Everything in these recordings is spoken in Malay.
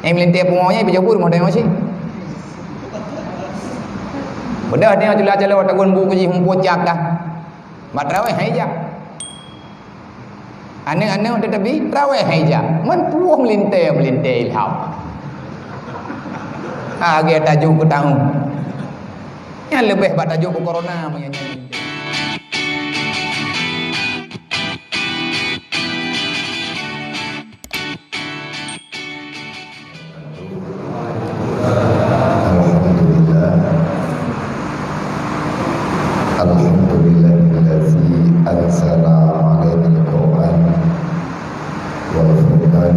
melintir pungonya berjabur model masih. Bedah dia tu lah calo tagun bu kuji humpu cak dah. Matraweh haija. Ane tetapi raweh haija. Man puang melintir ilham. Age tajuk ku tahu. Yang lebih pada tajuk ku corona menyanyi. Alhamdulillahillazi anzala 'alainal Qur'an wal furqan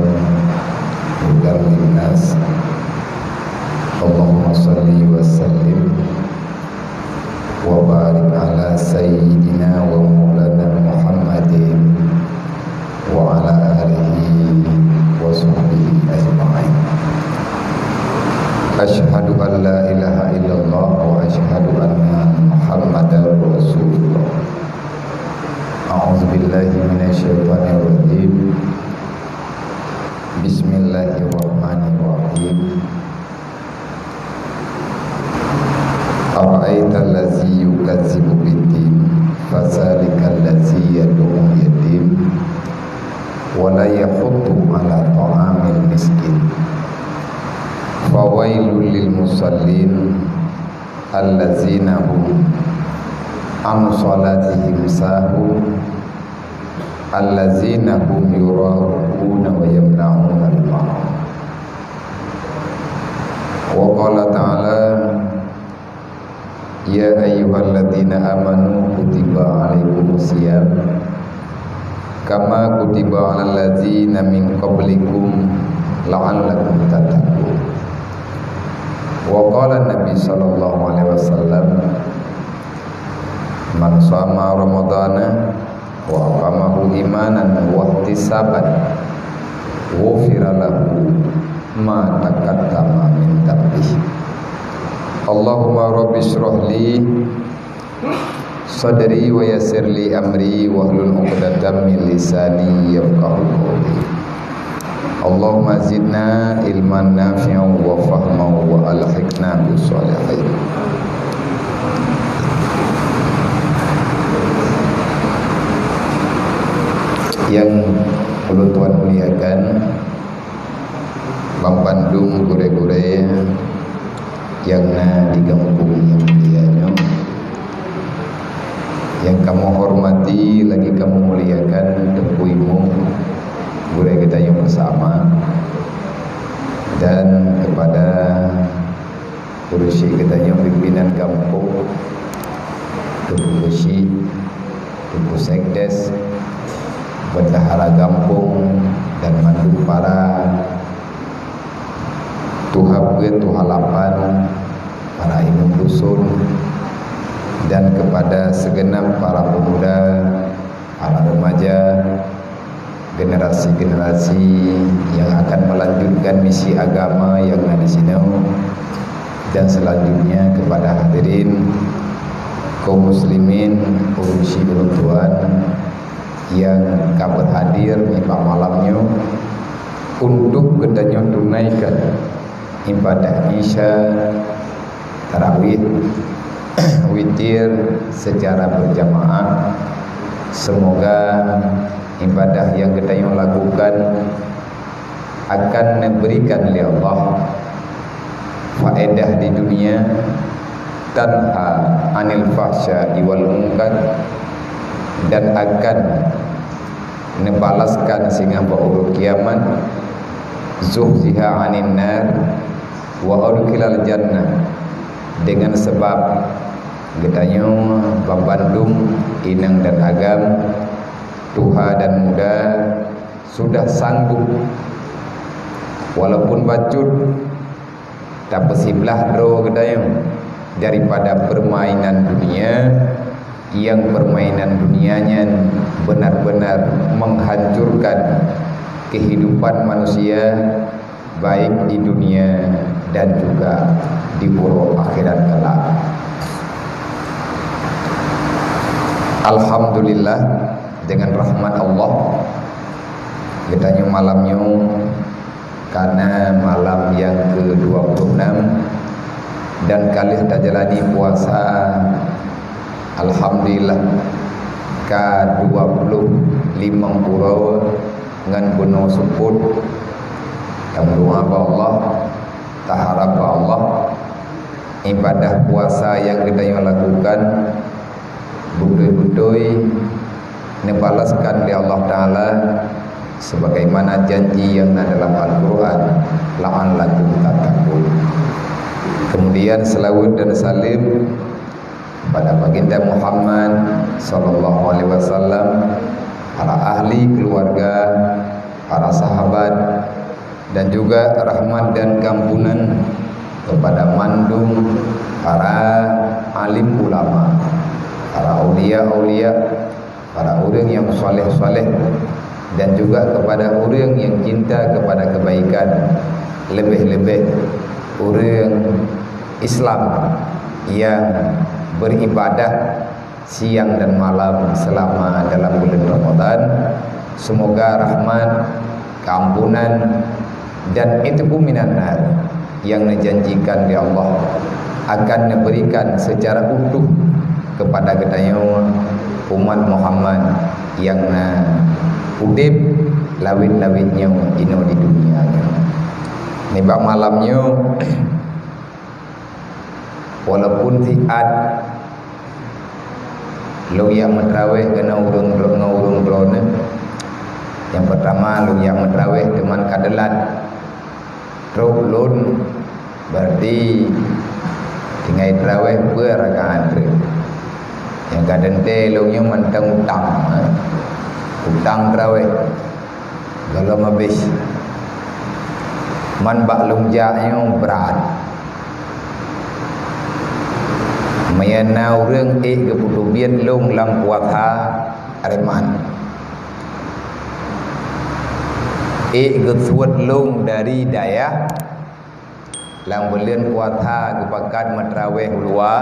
hudan linnas. Allahumma shalli wa sallim wa barik ala sayyidina wa maulana Muhammadin wa ala alihi wa sahbihi ajma'in. Asyhadu an la ilaha illallah wa asyhadu anna Muhammadar Rasulullah. A'udzu billahi minasyaitonir rajim. Bismillahirrahmanirrahim. Ara'aita allazi yukadzibu bid-din fazalikal ladzi yad'u yatim wa la yahuddu 'ala ta'amil miskin. Fawailul lil musallin allazina hum an salatihim sahun allazina hum yura'una wa yamna'una al-ma'ruf. Wa qala ta'ala ya ayyuhalladzina amanu kutiba 'alaikumusiyam kama kutiba 'alal ladzina min qablikum la'allakum tattaqun. Wa qala Nabi sallallahu alaihi wasallam man shama ramadhana wa qamahu imanan wa ihtisaban ghufira lahu ma taqaddama min dhanbihi. Allahumma rabbi shrah li sadri wa yassir li amri wa hlul 'uqdatam min lisani yafqahu qawli. Allahumma zidna ilman nafi'an wa fahman wa alhiqna bis shalihin. Yang perlu Tuhan muliakan, Bang Bandung gure-gure yang di kampung yang mulianya, yang kamu hormati lagi kamu muliakan tempuimu gure kita yang bersama, dan kepada urusi kita yang pimpinan kampung, Tuku Besi, Tuku Sekdes, bendahara kampung, dan mandu para tuhapkeun tuhalapan, para imam dusun, dan kepada segenap para pemuda, para remaja, generasi-generasi yang akan melanjutkan misi agama yang ada di sini, dan selanjutnya kepada hadirin kaum muslimin urusi Tuhan yang kabut hadir di malamnya untuk kita tunaikan ibadah Isya, tarawih, witir secara berjamaah. Semoga ibadah yang kita lakukan akan memberikan oleh Allah faedah di dunia, tanha anil fahsya'i wal munkar, dan akan membalaskan sehingga pada kiamat zuhziha anin nar wa udkhilal jannah, dengan sebab getanya Bang Bandung, Inang dan Agam, tua dan muda sudah sanggup walaupun bacut tak bersiblah dro gedayang daripada permainan dunia, yang permainan dunianya benar-benar menghancurkan kehidupan manusia baik di dunia dan juga di puro akhirat kelak. Alhamdulillah, dengan rahmat Allah, getanya malamnya karena malam yang ke-26 dan kali kita jalani puasa alhamdulillah ke-25 pura dengan penuh support dan doa Allah taharap Allah ibadah puasa yang kita lakukan betul-betul dibalaskan oleh Allah Ta'ala sebagaimana janji yang ada dalam Al-Quran la'allakum tattaqun. Kemudian selawat dan salim pada baginda Muhammad sallallahu alaihi wasallam, para ahli keluarga, para sahabat, dan juga rahmat dan kampunan kepada mandung para alim ulama, para aulia-aulia, para orang yang saleh-saleh, dan juga kepada orang yang cinta kepada kebaikan, lebih-lebih orang Islam yang beribadah siang dan malam selama dalam bulan Ramadan. Semoga rahmat, keampunan, dan itu minan nar yang dijanjikan oleh Allah akan diberikan secara utuh kepada kita umat Muhammad yang udip lawit-lawitnya ino di dunia. Nibak malamnya walaupun siat lu yang mentraweh kena urung drone. Yang pertama lu yang mentraweh teman kadelat truk lun berarti tinggal terawih berrakaat. Yang kadang lu yang mentang utang terawih kalau habis man bak lungjanya berat mayana urang keputubian long lam puasa areman gesuat long dari daya lang belian puasa kepakat matraweh ulua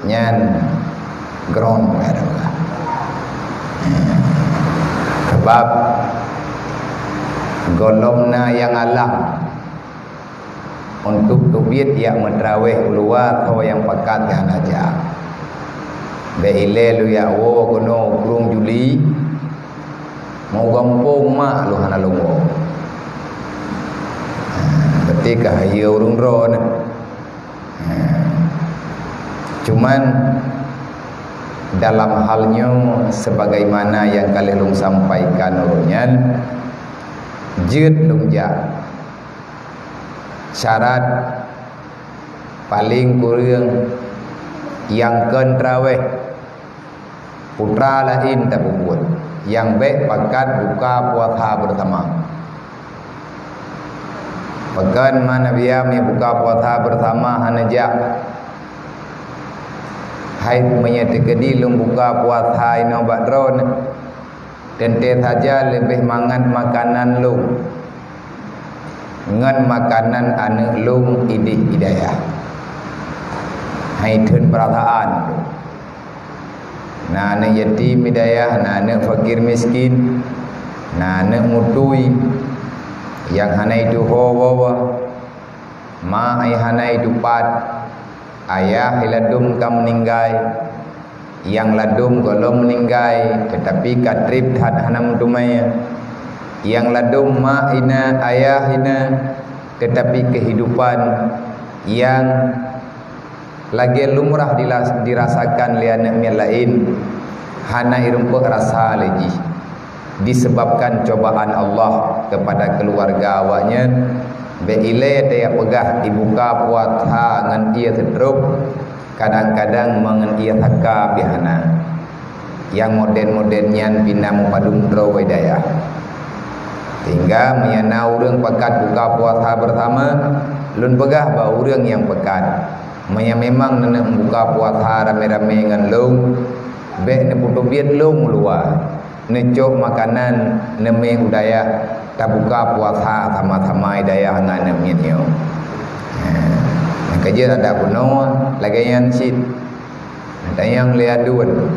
nyan gron adalah sebab golomna yang alam untuk tubit yang matraweh ulua atau yang pakat yang aja beile lu ya wo kono kurung Juli mau gampung mak lu hana lungo ketika hayu urung ron cuman dalam halnya sebagaimana yang kalian sampaikan urunyan jid lungjak syarat paling kurang yang kontraweh putra lain tak buat yang baik pakat buka puasa bersama pekan mana biar buka puasa bersama hanajak hai menyetekedi lum buka puasa ino badron tente saja lebih mangan makanan lum ngan makanan anu lum idih hidayah hai thun perasaan na ane yatim hidayah na ane fakir miskin na ane mutui yang hanai itu hawa ma ai hanai itu pat ayah hiladum kam meninggai yang ladum golom meninggai tetapi katrib had hanam dumaya yang ladum ma ina ayah ina tetapi kehidupan yang lagi lumrah dirasakan oleh anak yang lain hana irumpuk rasa lagi disebabkan cobaan Allah kepada keluarga awaknya beile dia pegah dibuka puasa ngan ia teruk kadang-kadang mengen ia taka bihana yang moden-modennya bina mupadum dro widayah hingga menyana urang pekat buka puasa bersama lun pegah ba urang yang pekat memang nenek buka puasa rame-rame ngan long be ne putubiat long luar necok makanan neme udaya tak buka puasa sama-sama idaya ngan nemnya kerja ada kuno lagi yang sit ada yang liadun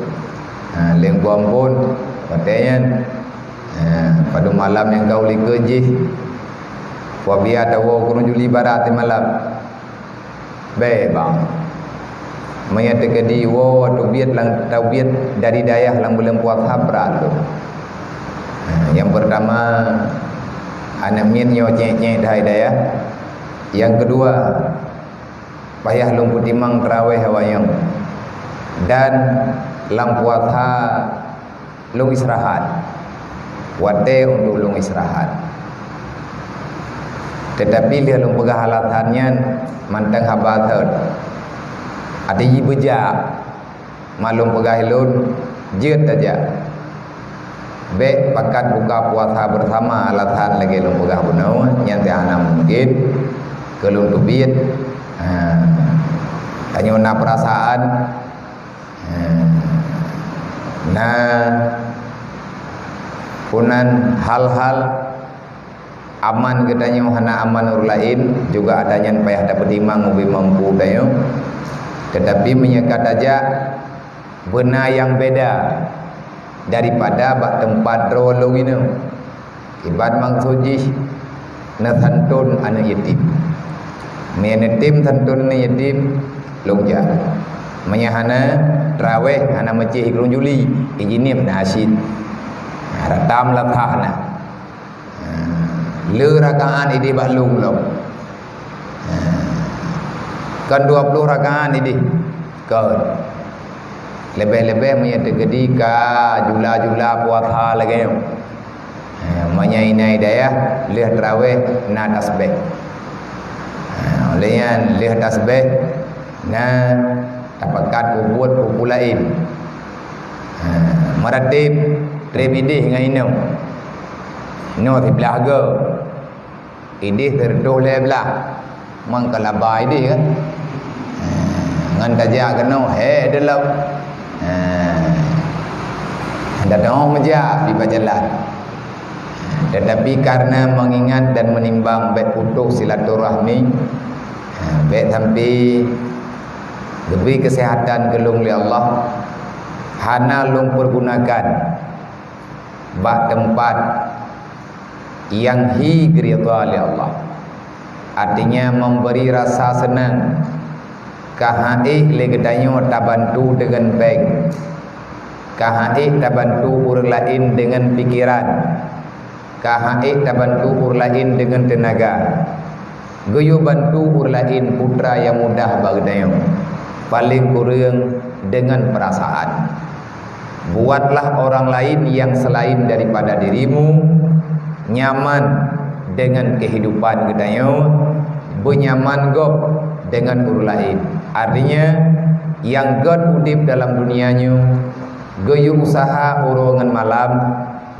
leng bombon katanya Pada malam yang kau li kerjih wabia tawo kurun juli barat di malam bang maya tegedi wo taubiat lang taubiat dari dayah lang bulan puasa berat tu. Yang pertama anak min nyo cek-cek dari dayah. Yang kedua payah lung putimang terawih hawayang dan lang puasa lung istirahat wate untuk lung istirahat. Tetapi dia lung pegah halatannya mantang habatat ada yi bejak malum pegah ilun jeut aja be pakat buka puasa bersama alatan lagi lung pegah bunau nyante ana mungkin kelung tubit tanya perasaan punan hal-hal aman katanya hana aman orang lain juga adanya payah dapat imang ubi mampu tayo tetapi menyekat aja benar yang beda daripada bak tempat rolong ini ibad mang suji na thantun anak yatim menetim thantun anak yatim longja menyahana traweh hana masjid ikrun juli ijinim na asid ratam lathahna le rakaat ini bahlung lo kan 20 rakaat ini kan lebih-lebih menyata kedika jula-jula puasa lagi menyainai daya leh terawih na tasbih olehnya leh tasbih na tapakat ubud populain meratib trebidih dengan inau no ti belaga idih terdoh le belah mang kalabai dia kan ngan tajak kena delau datang meja di jalan tetapi karena mengingat dan menimbang baik putus silaturahmi baik sampai lebih kesehatan gelung li Allah hana lung pergunakan bak tempat yang ridha li Allah artinya memberi rasa senang kahaik le gedanyo tabantu dengan baik kahaik tabantu orang lain dengan pikiran kahaik tabantu orang lain dengan tenaga goyo bantu orang lain putra yang mudah bagdayo paling kurang dengan perasaan buatlah orang lain yang selain daripada dirimu nyaman dengan kehidupan gedanyo benyaman gop dengan orang lain artinya yang God udip dalam dunianya goyo usaha urongan malam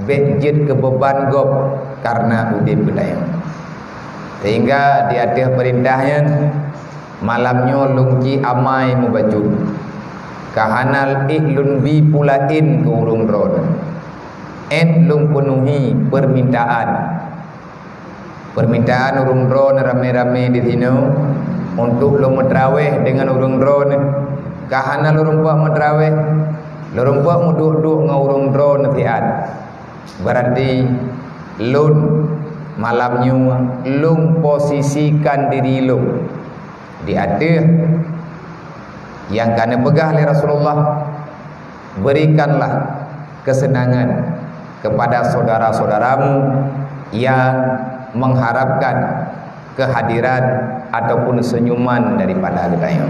bejit kebeban gop karena udip gedanyo sehingga di atas perintahnya malamnya lungki amai mubajud kahanal ihlun bi pulain ke urung ron lung penuhi permintaan urung ron rame-rame di sini untuk lung metraweh dengan urung ron kahanal urung puak metraweh lurung puak muduk-duk dengan urung ron fiat berarti lun malamnya lung posisikan diri lung di atas yang kena pegah oleh Rasulullah berikanlah kesenangan kepada saudara-saudaramu yang mengharapkan kehadiran ataupun senyuman daripada kita.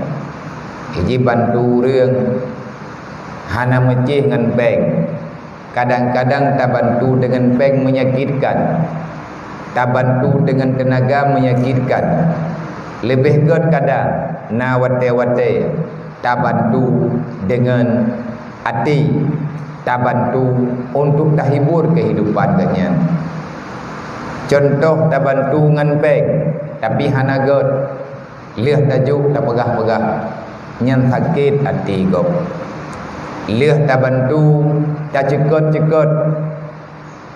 Hiji bantu reung hana mecih dengan bank. Kadang-kadang tak bantu dengan bank menyakitkan. Tak bantu dengan tenaga menyakitkan. Lebih god kadang na wate-wate tak bantu dengan hati, tak bantu untuk tahibur kehidupan kalian. Contoh tak bantu dengan bank tapi hana god leh tajuk tak pegah-pegah nyan sakit hati gop. Leh tak bantu tak cekot-cekot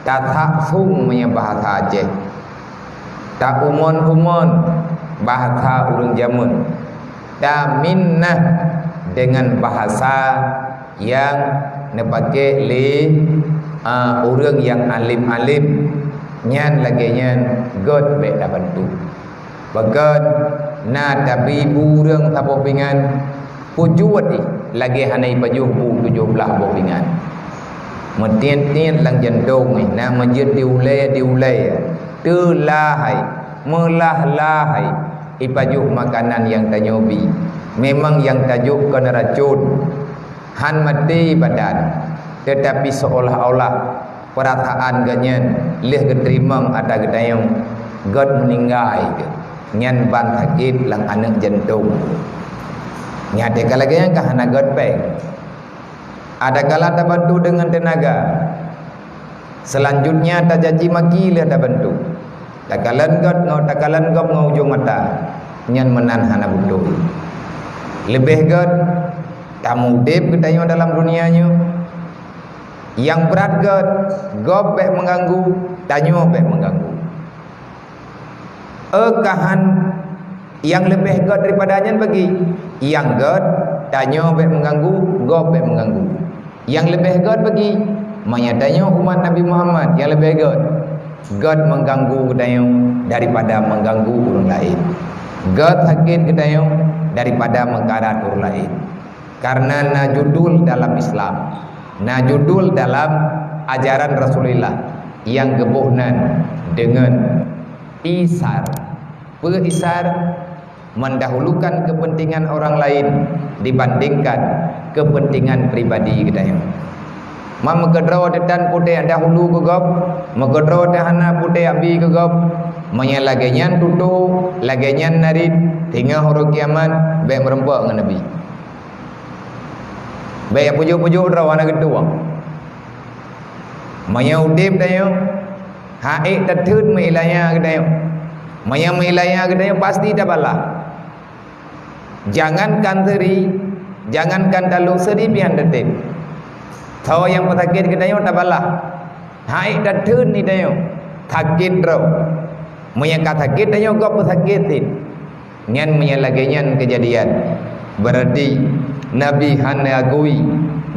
tak taksung punya bahasa Aceh. Tak umon-umon bahasa urang jamun. Tak minnah dengan bahasa yang nepake orang yang alim-alim nyan lagi nyan god be da bantu bagat na tapi burung tapo pingan pujuat lagi hanai pajuh bu 17 bopingan metian-tian lang jandong na majid diulai tu lahai melah-lahai ipajuh makanan yang tanyobi memang yang tajuk kena racun han mati badan tetapi seolah-olah perasaan ganyan leh keterimang ada gedayang god meninggal nyan ban sakit lang anak jantung nyate kalagi yang kahana god peng ada kala tak bantu dengan tenaga selanjutnya tak janji maki leh tak bantu takalan god ngau ujung mata nyan menan hana butuh lebih god kamu dep gedayang dalam dunianya yang berat god bek mengganggu tanyo bek mengganggu kahan yang lebih god daripadanya bagi yang god tanyo bek mengganggu god bek mengganggu yang lebih god bagi menyadanya umat Nabi Muhammad yang lebih god mengganggu gedayang daripada mengganggu orang lain god sakit gedayang daripada mengkarat orang lain karena najudul dalam Islam najudul dalam ajaran Rasulullah yang gebuhnan dengan isar mendahulukan kepentingan orang lain dibandingkan kepentingan pribadi kita yang mam kedro detan putih dahulu gegop megedro dahana putih abi gegop menyalagenyan tutu lagenyan narid tinggal huruf kiamat baik merempok dengan nabi baik pujuk-pujuk rawana kedua maya udip dayo haik tetun meilanya kedayo maya meilanya kedayo pasti dapalah jangankan teri jangankan dalu seri pian detik thaw yang pesakit kedayo dapalah haik tetun ni dayo sakit raw maya sakit dayo gop pesakitin nyan menyalagenyan kejadian berarti Nabi hanya akui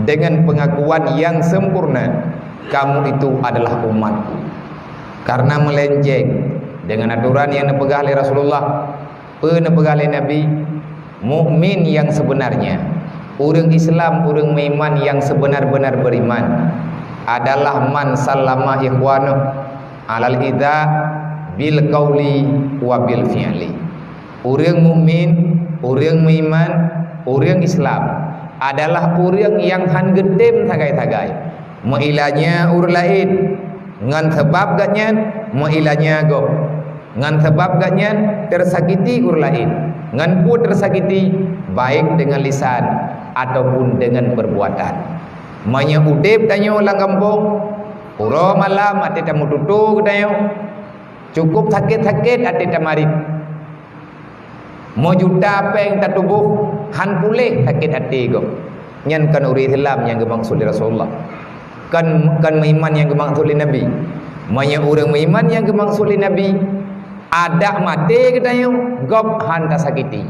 dengan pengakuan yang sempurna kamu itu adalah umatku karena melenceng dengan aturan yang dipegang oleh Rasulullah dipegang oleh Nabi mukmin yang sebenarnya orang Islam orang beriman yang sebenar-benar beriman adalah man sallama ikhwanuh alal idza bil qauli wa bil fi'li orang mukmin orang beriman orang Islam adalah orang yang han gedem tagai-tagai meilanya ur lain ngan sebab gatnya meilanya go ngan sebab gatnya tersakiti ur lain ngan pun tersakiti baik dengan lisan ataupun dengan perbuatan manya udip tanyo lang kampung uro malam ate tamu tutu tanyo cukup sakit-sakit ate tamarit mau juta peng tak tubuh han pulih sakit hati go nyan kan uri Islam yang dimaksud Rasulullah kan iman yang dimaksud Nabi manya orang iman yang dimaksud Nabi ada mati katanya gop han tak sakiti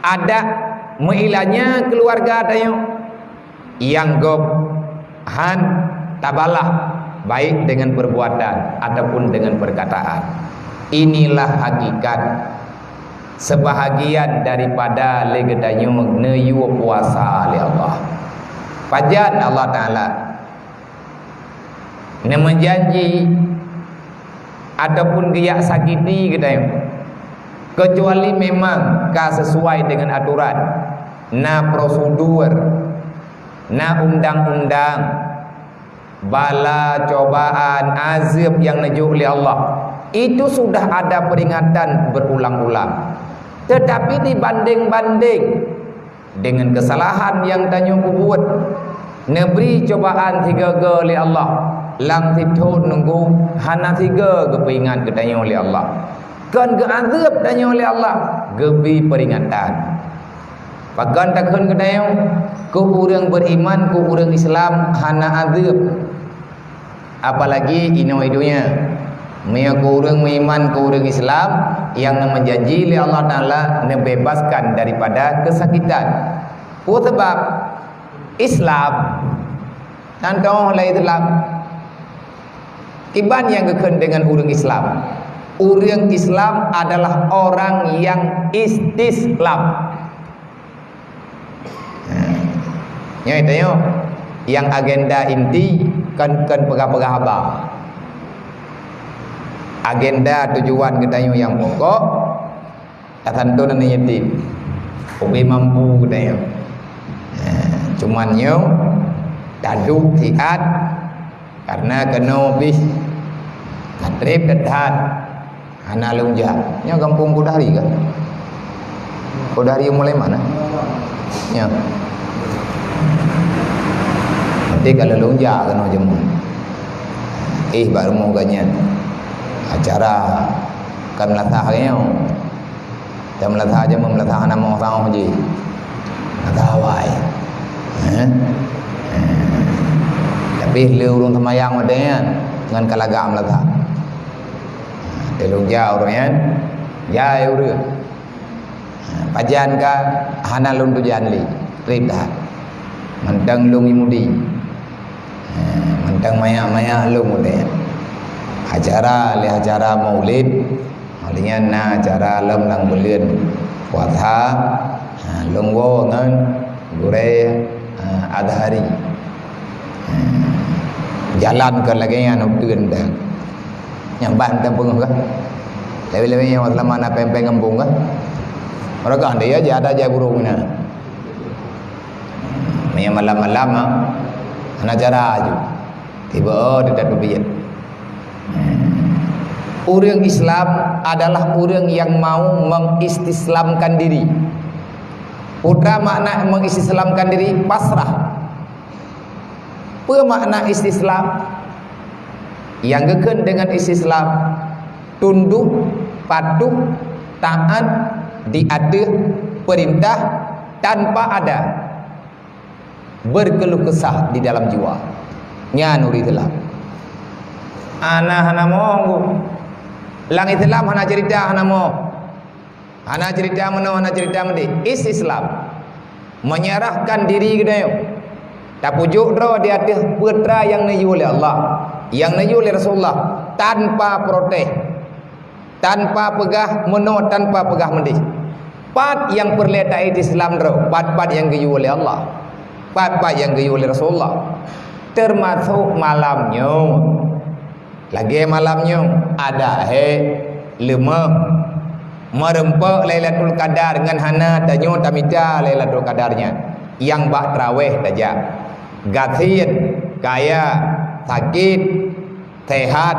ada meilanya keluarga katanya yang gop han tabalah baik dengan perbuatan ataupun dengan perkataan inilah hakikat sebahagian daripada legedanyo neyu puasa oleh Allah pajan Allah Ta'ala ne menjanji ataupun giyak sakiti gedayo kecuali memang ka sesuai dengan aturan na prosedur na undang-undang bala cobaan azab yang neju oleh Allah itu sudah ada peringatan berulang-ulang tetapi dibanding-banding dengan kesalahan yang tanyo buat neberi cobaan 3 oleh Allah lang titun nunggu hana 3 kepingan ketanyo oleh Allah kan ke azab tanyo oleh Allah gebi peringatan pakan takun ketanyo ku urang beriman ku urang Islam hana azab apalagi ino-idunya Maya kurang beriman, kurang Islam yang menjanji oleh Allah Ta'ala membebaskan daripada kesakitan. Sebab Islam Nantoh lai Islam. Kiban yang keken dengan orang Islam. Orang Islam adalah orang yang istislam. Nya itu yo, yang agenda inti kan pegah-pegah apa? Agenda tujuan kita yo yang pokok, tentu dan yatim. Oke mampu kita yo. Cuman yo taduk tiat karena kena bis katrip dedat ana lunja nya kampung Kodari kan Kodari mulai mana nya nanti kalau lunja kena jemu baru mau ganyan acara kan melatah kayaknya jam melatah aja melatah anak mau tahu je natawai tapi lu urung temayang modenya dengan kalagam lah tak. Telung jauh orangnya, jauh urut. Pajan ka hana lung tujan li, rida. Mentang lung imudi, mentang maya lung modenya. Acara maulid, maulidnya na acara lem lang bulan puasa, lung wo ngan gure adhari. Jalan ke lagi yang nak turun dah. Yang bantam pun kan. Lebih-lebih yang selama nak pempeng kampung kan. Mereka dia aja ada aja burung na. Yang malam-malam anak cara aja. Tiba dia tak biar. Orang Islam adalah orang yang mau mengistislamkan diri. Putra makna mengistislamkan diri pasrah. Apa makna istislam? Yang keken dengan istislam tunduk, patuh, taat, diatur perintah tanpa ada berkeluh kesah di dalam jiwa. Nya nur Islam. Ana hana monggo. Lang Islam hana cerita hana mo. Hana cerita meno hana cerita mende. Istislam menyerahkan diri kedayo. Tak pujuk draw di atas putra yang nayu oleh Allah, yang nayu oleh Rasulullah tanpa protes, tanpa pegah meno, tanpa pegah mendih. Pat yang perletai di Islam draw, pat yang gayu oleh Allah, pat yang gayu oleh Rasulullah. Termasuk malamnya, lagi malamnya ada lemah merempak Lailatul Qadar dengan hana tanyo tamita Lailatul Qadarnya yang bak tarawih saja. Gatin, kaya, sakit, sehat,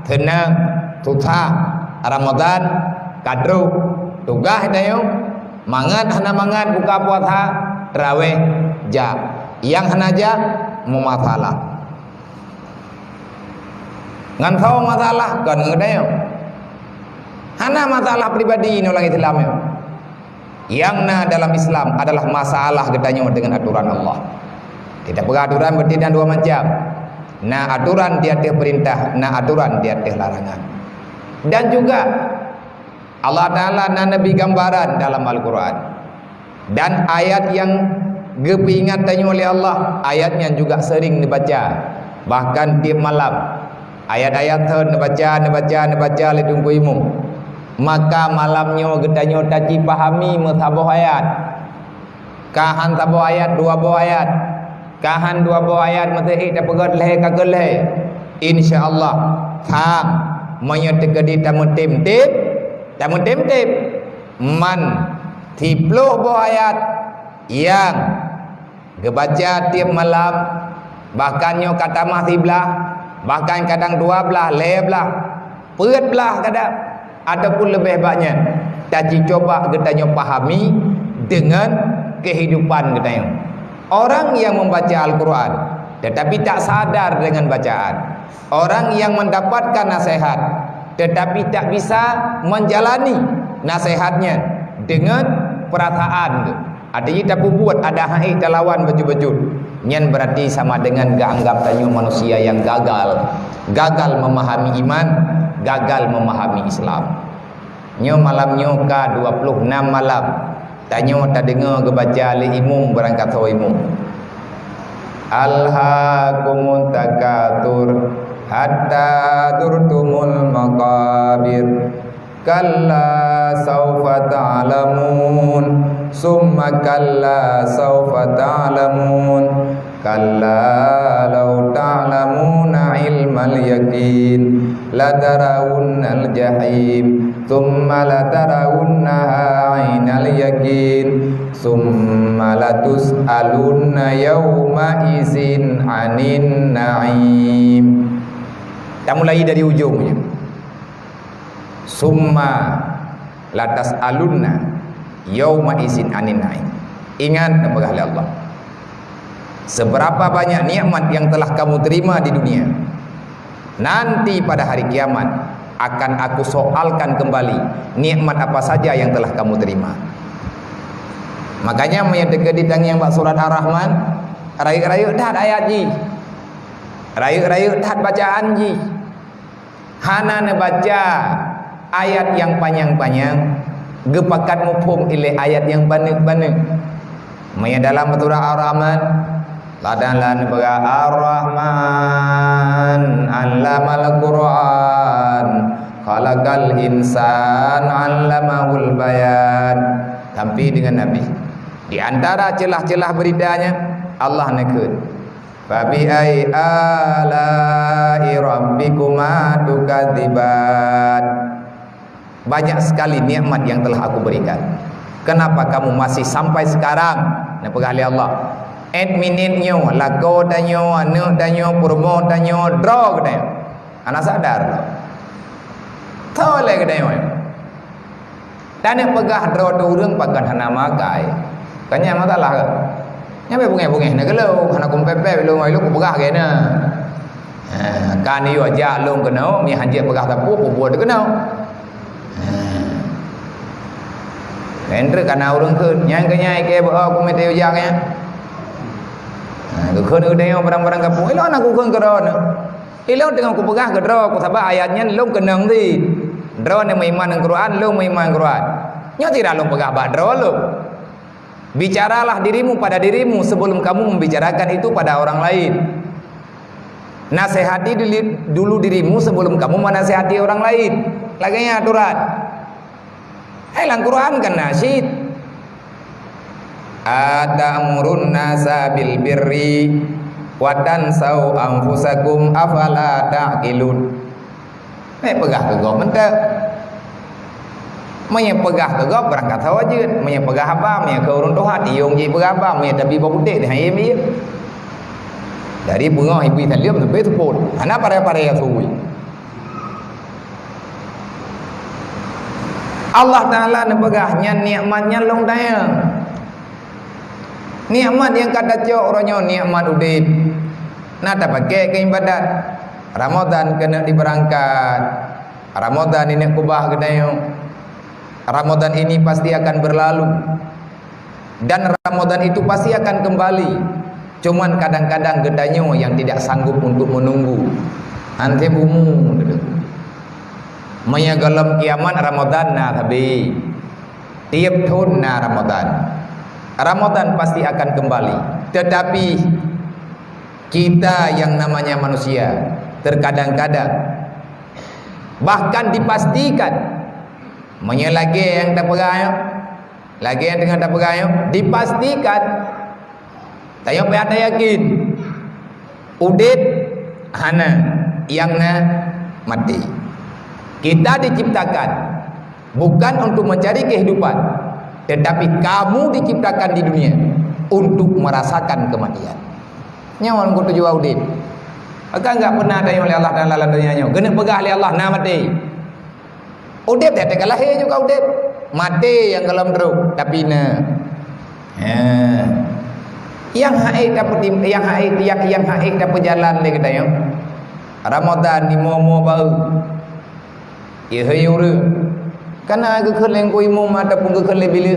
tenang, susah, Ramadan, kadru, tugas dayo, mangan hana mangan buka puasa, tarawih, ja. Yang hana ja mau masalah. Ngan tahu masalah kan dayo. Hana masalah pribadi orang Islam. Yang na dalam Islam adalah masalah gedanya dengan aturan Allah. Tidak beraturan berarti dan dua macam. Nah aturan di atas perintah, nah aturan di atas larangan. Dan juga Allah Ta'ala dan Nabi gambaran dalam Al-Quran. Dan ayat yang kepingatannya oleh Allah, ayatnya juga sering dibaca. Bahkan tiap malam ayat-ayat nebaca letungku imu. Maka malamnya gedanya taji pahami mesabah ayat. Kahan sabah ayat, dua buah ayat. Kahan dua buah ayat matahari tak pegat leh kagel leh. Insya-Allah tham menyet gedi tamu tim-tim man 30 buah ayat yang kebaca tiap malam, bahkan nyo kata masih belah, bahkan kadang 12 leblah, peut belah kadang ataupun lebih banyak. Taji coba kita pahami dengan kehidupan kita. Orang yang membaca Al-Quran tetapi tak sadar dengan bacaan, orang yang mendapatkan nasihat tetapi tak bisa menjalani nasihatnya dengan perasaan, artinya tak buat ada hai lawan baju-baju, nyen berarti sama dengan gak anggap tanya manusia yang gagal memahami iman, gagal memahami Islam. Nyo malamnya ka 26 malam tanyo tak dengar kebaca li imum berangkat tahu imum. alhaakumut takatsur hatta zurtumul maqabir kalla saufa ta'lamun summa kalla saufa ta'lamun kalla law ta'lamuna ilmal yaqin latarawunnal jahim thumma latarawunnaha 'ainal yaqin thumma latus'alunna yawma izin 'anin na'im. Kita mulai dari ujungnya. Summa latas alunna yauma izin anin naim. Ingat kepada Allah, seberapa banyak nikmat yang telah kamu terima di dunia, nanti pada hari kiamat akan aku soalkan kembali nikmat apa saja yang telah kamu terima. Makanya menyedekah di yang surat Ar-Rahman, rayu-rayu dah ayat ji, rayu-rayu dah bacaan ji, hana ne baca ayat yang panjang-panjang, gepakat mufhum ile ayat yang banik-banik. Maya dalam surah Ar-Rahman, ladalan baga Ar-Rahman, 'allamal Qur'an, khalaqal insan, 'allamahul bayan. Tapi dengan Nabi, di antara celah-celah beritanya Allah nekut, Fabi ai ala'i rabbikuma tukadziban. Banyak sekali nikmat yang telah aku berikan. Kenapa kamu masih sampai sekarang? Nak pergali Allah. 8 minitnya, lagu danyo, anu danyo, purmo danyo, draw danyo. Anak sadar. Tahu lagi danyo. Dan yang pegah draw tu urang pakan hana makai. Kanya masalah ke? Nya be bungai-bungai nak gelau, hana kum pepe lu ngai lu ku pegah ke na. Kan yo aja lu kena, mi hanje pegah tapu buat kena. Endre kana urang ke nyang ke nyai ke ba ku mete ujang nya. Ku khun udai barang-barang kampung ilo nak ku khun keron. Ilo dengan ku pegah ke draw ku sabah ayatnya lu kenang ti. Draw ni meiman Al-Quran, lu meiman Al-Quran. Nya tidak lu pegah ba draw lu. Bicaralah dirimu pada dirimu sebelum kamu membicarakan itu pada orang lain. Nasihati dulu dirimu sebelum kamu menasihati orang lain. Laginya aturan. Dalam Quran kan nasyid. Atamurun nasa bil birri wa tansau anfusakum afala ta'qilun. Pegah ke gop mentek. Maya pegah ke gop berangkat wajib, maya pegah apa, maya ke urun doha tiung ji pegah apa, maya tapi babudik ni hai mi. Dari bunga ibu Italiam sampai teput. Ana pare-pare ya suwi. Allah Taala ne pegahnya nikmatnya long daya. Nikmat yang kata cok orangnya nikmat udit. Nah tak pakai ke ibadat. Ramadan kena diberangkat. Ramadan ini kubah kedayo. Ramadan ini pasti akan berlalu. Dan Ramadan itu pasti akan kembali. Cuman kadang-kadang gedanyo yang tidak sanggup untuk menunggu. Ante bumu. Maya galam kiamat Ramadan na tapi tiap tahun na Ramadan. Ramadan pasti akan kembali. Tetapi kita yang namanya manusia terkadang-kadang bahkan dipastikan menyelagi yang tak pegayo, lagi yang dengan tak pegayo dipastikan tayo pe ada yakin udit hana yang na mati. Kita diciptakan bukan untuk mencari kehidupan, tetapi kamu diciptakan di dunia untuk merasakan kematian. Nyawa orang tujuh udit. Maka enggak pernah ada yang oleh Allah dan dalam dunianya. Kena pegah oleh Allah na mati. Udip dah tekan lahir juga udip. Mati yang dalam teruk tapi na. Yang haid dapat yang haid dapat jalan lagi katanya. Ramadan ni mo bau. Ia hayure. Kana ke keleng ko imum ataupun ke keleng bila.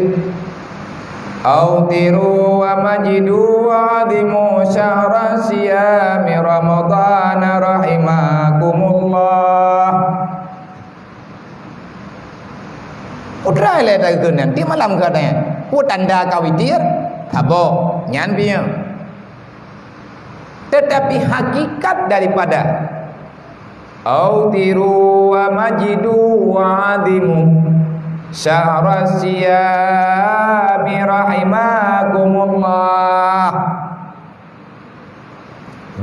Autiru wa majidu wa adimu syahra siyami Ramadan rahimakumullah. Udra le ta ke nanti malam katanya. Ku tanda kawitir. Thabo nyan pia. tetapi hakikat daripada autiru wa majidu wa adimu syahra siyami rahimakumullah.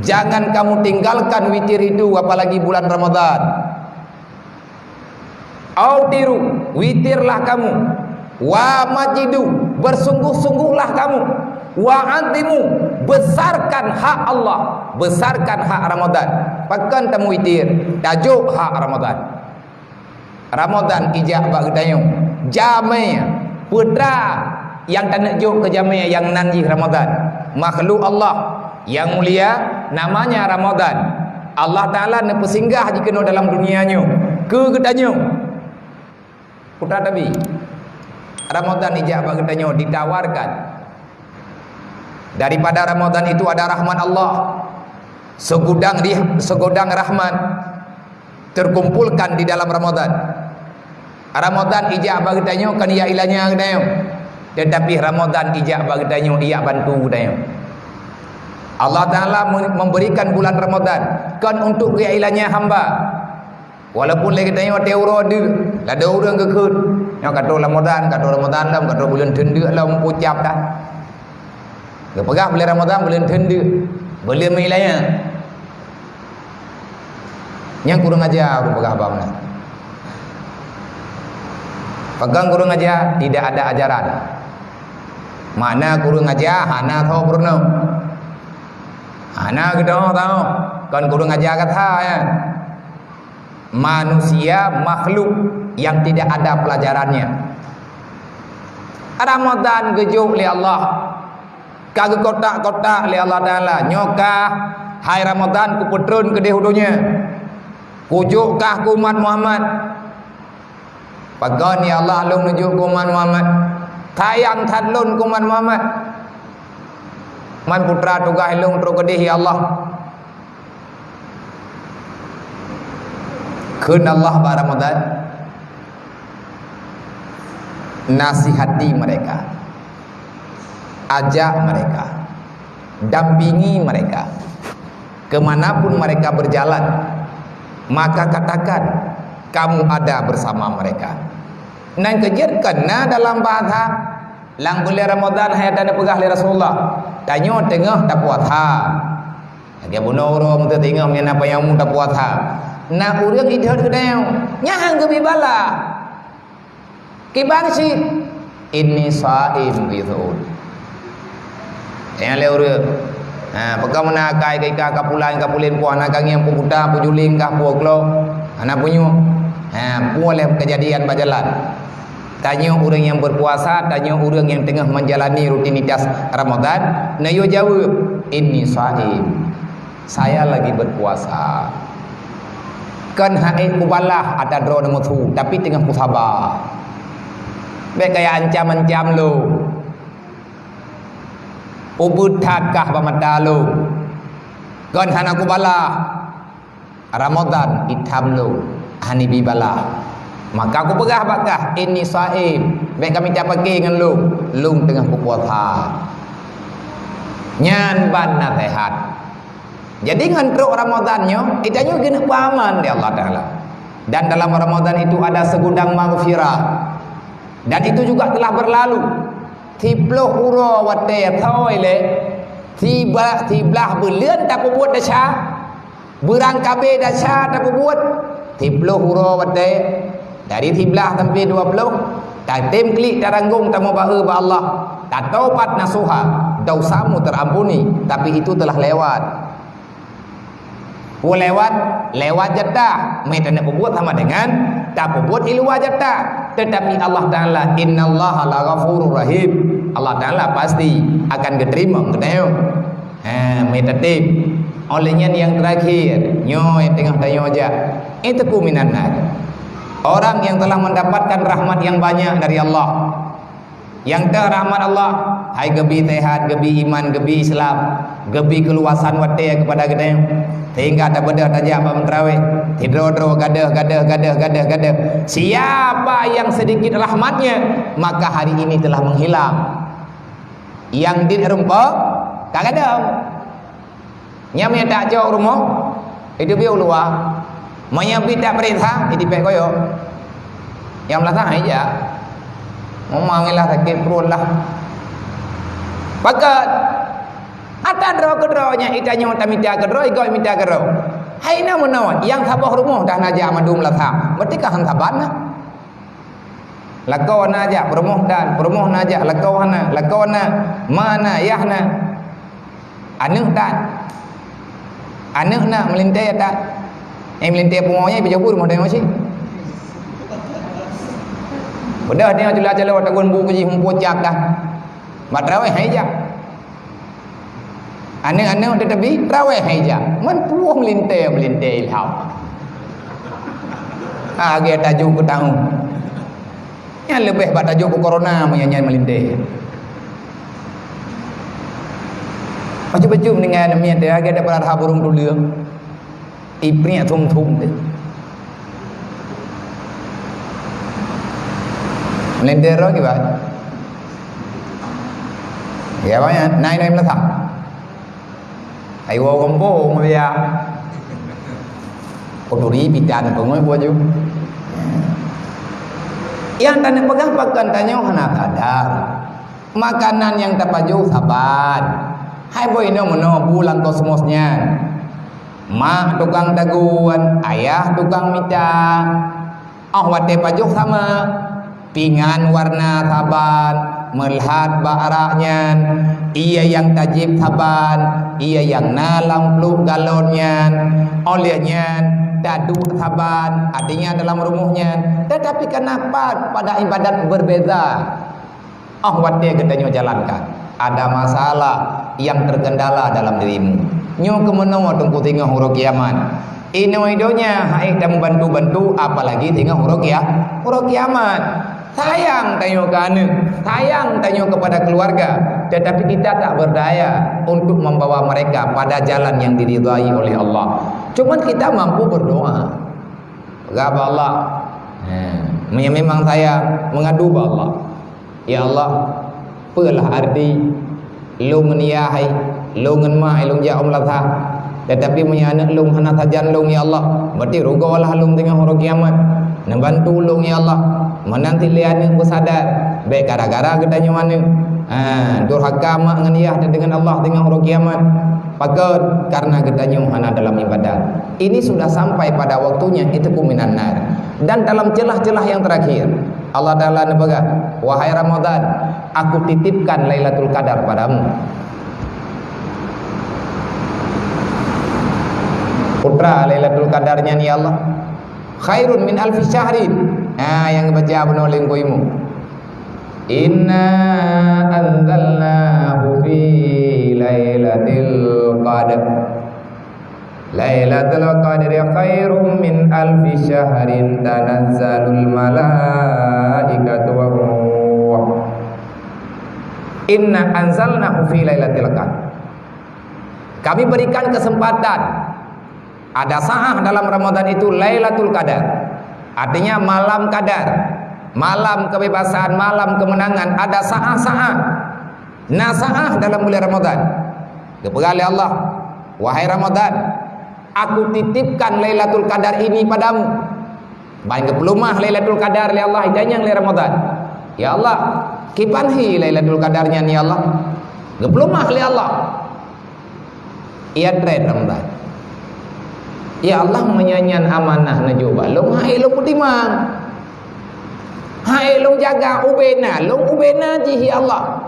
Jangan kamu tinggalkan witir itu apalagi bulan Ramadan. Autiru, witirlah kamu. Wa majidu, bersungguh-sungguhlah kamu. Wa adimu, besarkan hak Allah, besarkan hak Ramadan. Pakan tamu witir, tajuk hak Ramadan. Ramadan ijak bak gedayung. Jamai putra yang tajuk ke jamai yang nanti Ramadan. Makhluk Allah yang mulia namanya Ramadan. Allah Taala ne pesinggah jika no dalam dunianya ke gedayung. Putra Nabi Ramadan ijak bak gedayung ditawarkan. Daripada Ramadan itu ada rahmat Allah. Segudang rahmat terkumpulkan di dalam Ramadan. Ramadan ijak bagi tanyo kan ia ilanya gedayo. Tetapi Ramadan ijak bagi tanyo ia bantu gedayo. Allah Taala memberikan bulan Ramadan kan untuk ia ilanya hamba. Walaupun lagi tanyo teuro de, la ada orang kekut. Nya kata Ramadan lam kata bulan tende lam ucap dah. Gepegah bulan Ramadan bulan tende. Bulan milanya. Yang kurang ajar gepegah bangna. Pegang guru ngajar tidak ada ajaran. Mana guru ngajar hana tahu purno. Hana gedo tahu. Kan guru ngajar kata ya. Manusia makhluk yang tidak ada pelajarannya. Ramadan gejuk li Allah. Kagak kotak-kotak li Allah Taala. Nyokah hai Ramadan ku putrun ke dehudunya. Kujukkah ku umat Muhammad. Pagan ya Allah lung nujuk kuman Muhammad. Tayang tadlun kuman Muhammad. Man putra tugah lung terukadih ya Allah. Kun Allah ba Ramadan. Nasihati mereka. Ajak mereka. Dampingi mereka. Kemanapun mereka berjalan. Maka katakan kamu ada bersama mereka. Nang kejarkan na dalam bahasa lang bulan Ramadan hayat ada pegah li Rasulullah. Tanyo tengah tak puat ha. Dia bunuh orang tu tengah men apa yang mu tak puat ha. Na urang idhar kedayau. Nyahang ke bibala. Kibang si ini saim gitu. Yang le urang. Pekam mana kai kapulan kapulin puan nakang yang puputa pujuling kah puoglo. Anak punyu. Boleh kejadian berjalan. Tanya orang yang berpuasa, tanya orang yang tengah menjalani rutinitas Ramadan, nayo jawab, ini saim. Saya lagi berpuasa. Kan haid kubalah ada dro namutu, tapi tengah pusabar. Baik kayak ancam-ancam lo. Ubud takah pamata lo. Kan hana kubalah. Ramadan itam lo. Hani bibala. Maka aku pegah bakah ini saim. Baik kami tak pakai dengan lung tengah puasa. Nyan ban nasihat. Jadi ngantruk Ramadannya itanya kena pahaman di Allah Taala. Dan dalam Ramadan itu ada segudang maghfirah. Dan itu juga telah berlalu. Tiploh uro wate toile. Tiblah berlian tak buat dasya. Berangkabe dasya tak buat. Tiploh uro wate. Dari tiblah sampai 20 tak temklik taranggung tamu bahu ba Allah tak taubat nasuha dosamu terampuni tapi itu telah lewat lewat jatah mereka nak berbuat sama dengan tak berbuat di luar jatah tetapi Allah Ta'ala innallaha la ghafurur rahim Allah Ta'ala pasti akan diterima kedayo meditatif olehnya yang terakhir nyo yang tengah tayo aja itu kuminan orang yang telah mendapatkan rahmat yang banyak dari Allah. Yang rahmat Allah, hai gebi sehat, gebi iman, gebi Islam, gebi keluasan wate kepada kita. Sehingga tak beda tajak mentraweh, tidro-dro gadah. Siapa yang sedikit rahmatnya, maka hari ini telah menghilang. Yang dirumpa, tak ada. Nyam yang tak jauh rumah itu biar luar. Manya tak perintah itu pek koyo. Yang melatah aja. Memangilah sakit perut lah. Pakat ada draw kedronya itanya tak minta kedro igoi minta kedro. Hai nama nawan yang tabah rumah dah najak madum melatah. Berarti kan taban lah. Lakau najak rumah dan rumah najak lakau na mana yahna. Anuh dan anuh na melintai tak. Melintai pungonya berjabur rumah dengan macam. Udah dia jelas-jelas watagun buku ji humpocak dah. Matraweh haija. Anak-anak tetapi raweh haija. Man puah melintai ilham. Dia tajuk ke tahu. Yang lebih bat tajuk ke corona menyanyi melintai. Baju-baju dengan mian dia ada pada burung tuliang. Iprinya thum-thum dia. Melintai roh ke ba? Ya banyak naik melatah. Ai wo kompo mà bây giờ Koduri bidan pengoy baju. Yang tanya pegang tanya hana kadar. Makanan yang terpaju sabar. Hai boy no mono bulan kosmosnya. Mak tukang daguan, ayah tukang minta. Wate pajuk sama. Pingan warna saban, melihat baraknya, ia yang tajib saban, ia yang nalang peluk galonnya, olehnya dadu saban, artinya dalam rumahnya. Tetapi kenapa pada ibadat berbeza? Wate katanya jalankan. Ada masalah yang terkendala dalam dirimu. Nyo kemana tunggu tinggal huruf kiamat. Ino-idonya hai dan bantu-bantu apalagi tinggal huruf kiamat. Sayang tanya ke anak, sayang tanya kepada keluarga, tetapi kita tak berdaya untuk membawa mereka pada jalan yang diridhai oleh Allah. Cuma kita mampu berdoa. Kepada Allah. Memang saya mengadu kepada Allah. Ya Allah, pelah ardi lung niyahai, lung ma lung ja umlatha. Tetapi menyanak lung hana tajan lung ya Allah. Berarti rugawalah lung tengah huruf kiamat. Membantu lung ya Allah. Menanti lihat yang bersadar baik gara-gara kita nyuman durhaka mak nganiyah dengan Allah dengan huruf kiamat pakat karena kita nyuhana dalam ibadah. Ini sudah sampai pada waktunya itu kuminan nar. Dan dalam celah-celah yang terakhir Allah Ta'ala nebaga, wahai Ramadan, aku titipkan Lailatul Qadar padamu. Putra Lailatul Qadarnya ni Allah khairun min alfi syahrin. Yang baca penulis koimu. Inna anzalnahu fi lailatul qadar. Lailatul qadri khairum min alfi syahrin tanazzalul malaikatu war ruh. Inna anzalnahu fi lailatul qadar. Kami berikan kesempatan. Ada saah dalam Ramadan itu Lailatul Qadar. Artinya malam kadar, malam kebebasan, malam kemenangan. Ada saat-saat nasaah dalam bulan Ramadan. Kepada Allah, wahai Ramadan, aku titipkan Lailatul Qadar ini padamu. Baik kepelumah Lailatul Qadar li Allah hidayah li Ramadan. Ya Allah, kipanhi Lailatul Qadarnya ni Allah. Kepelumah li Allah. Ia tren Ramadan. Ya Allah menyanyian amanah najuba. Long hai long putimang. Hai long jaga ubena, long ubena jihi Allah.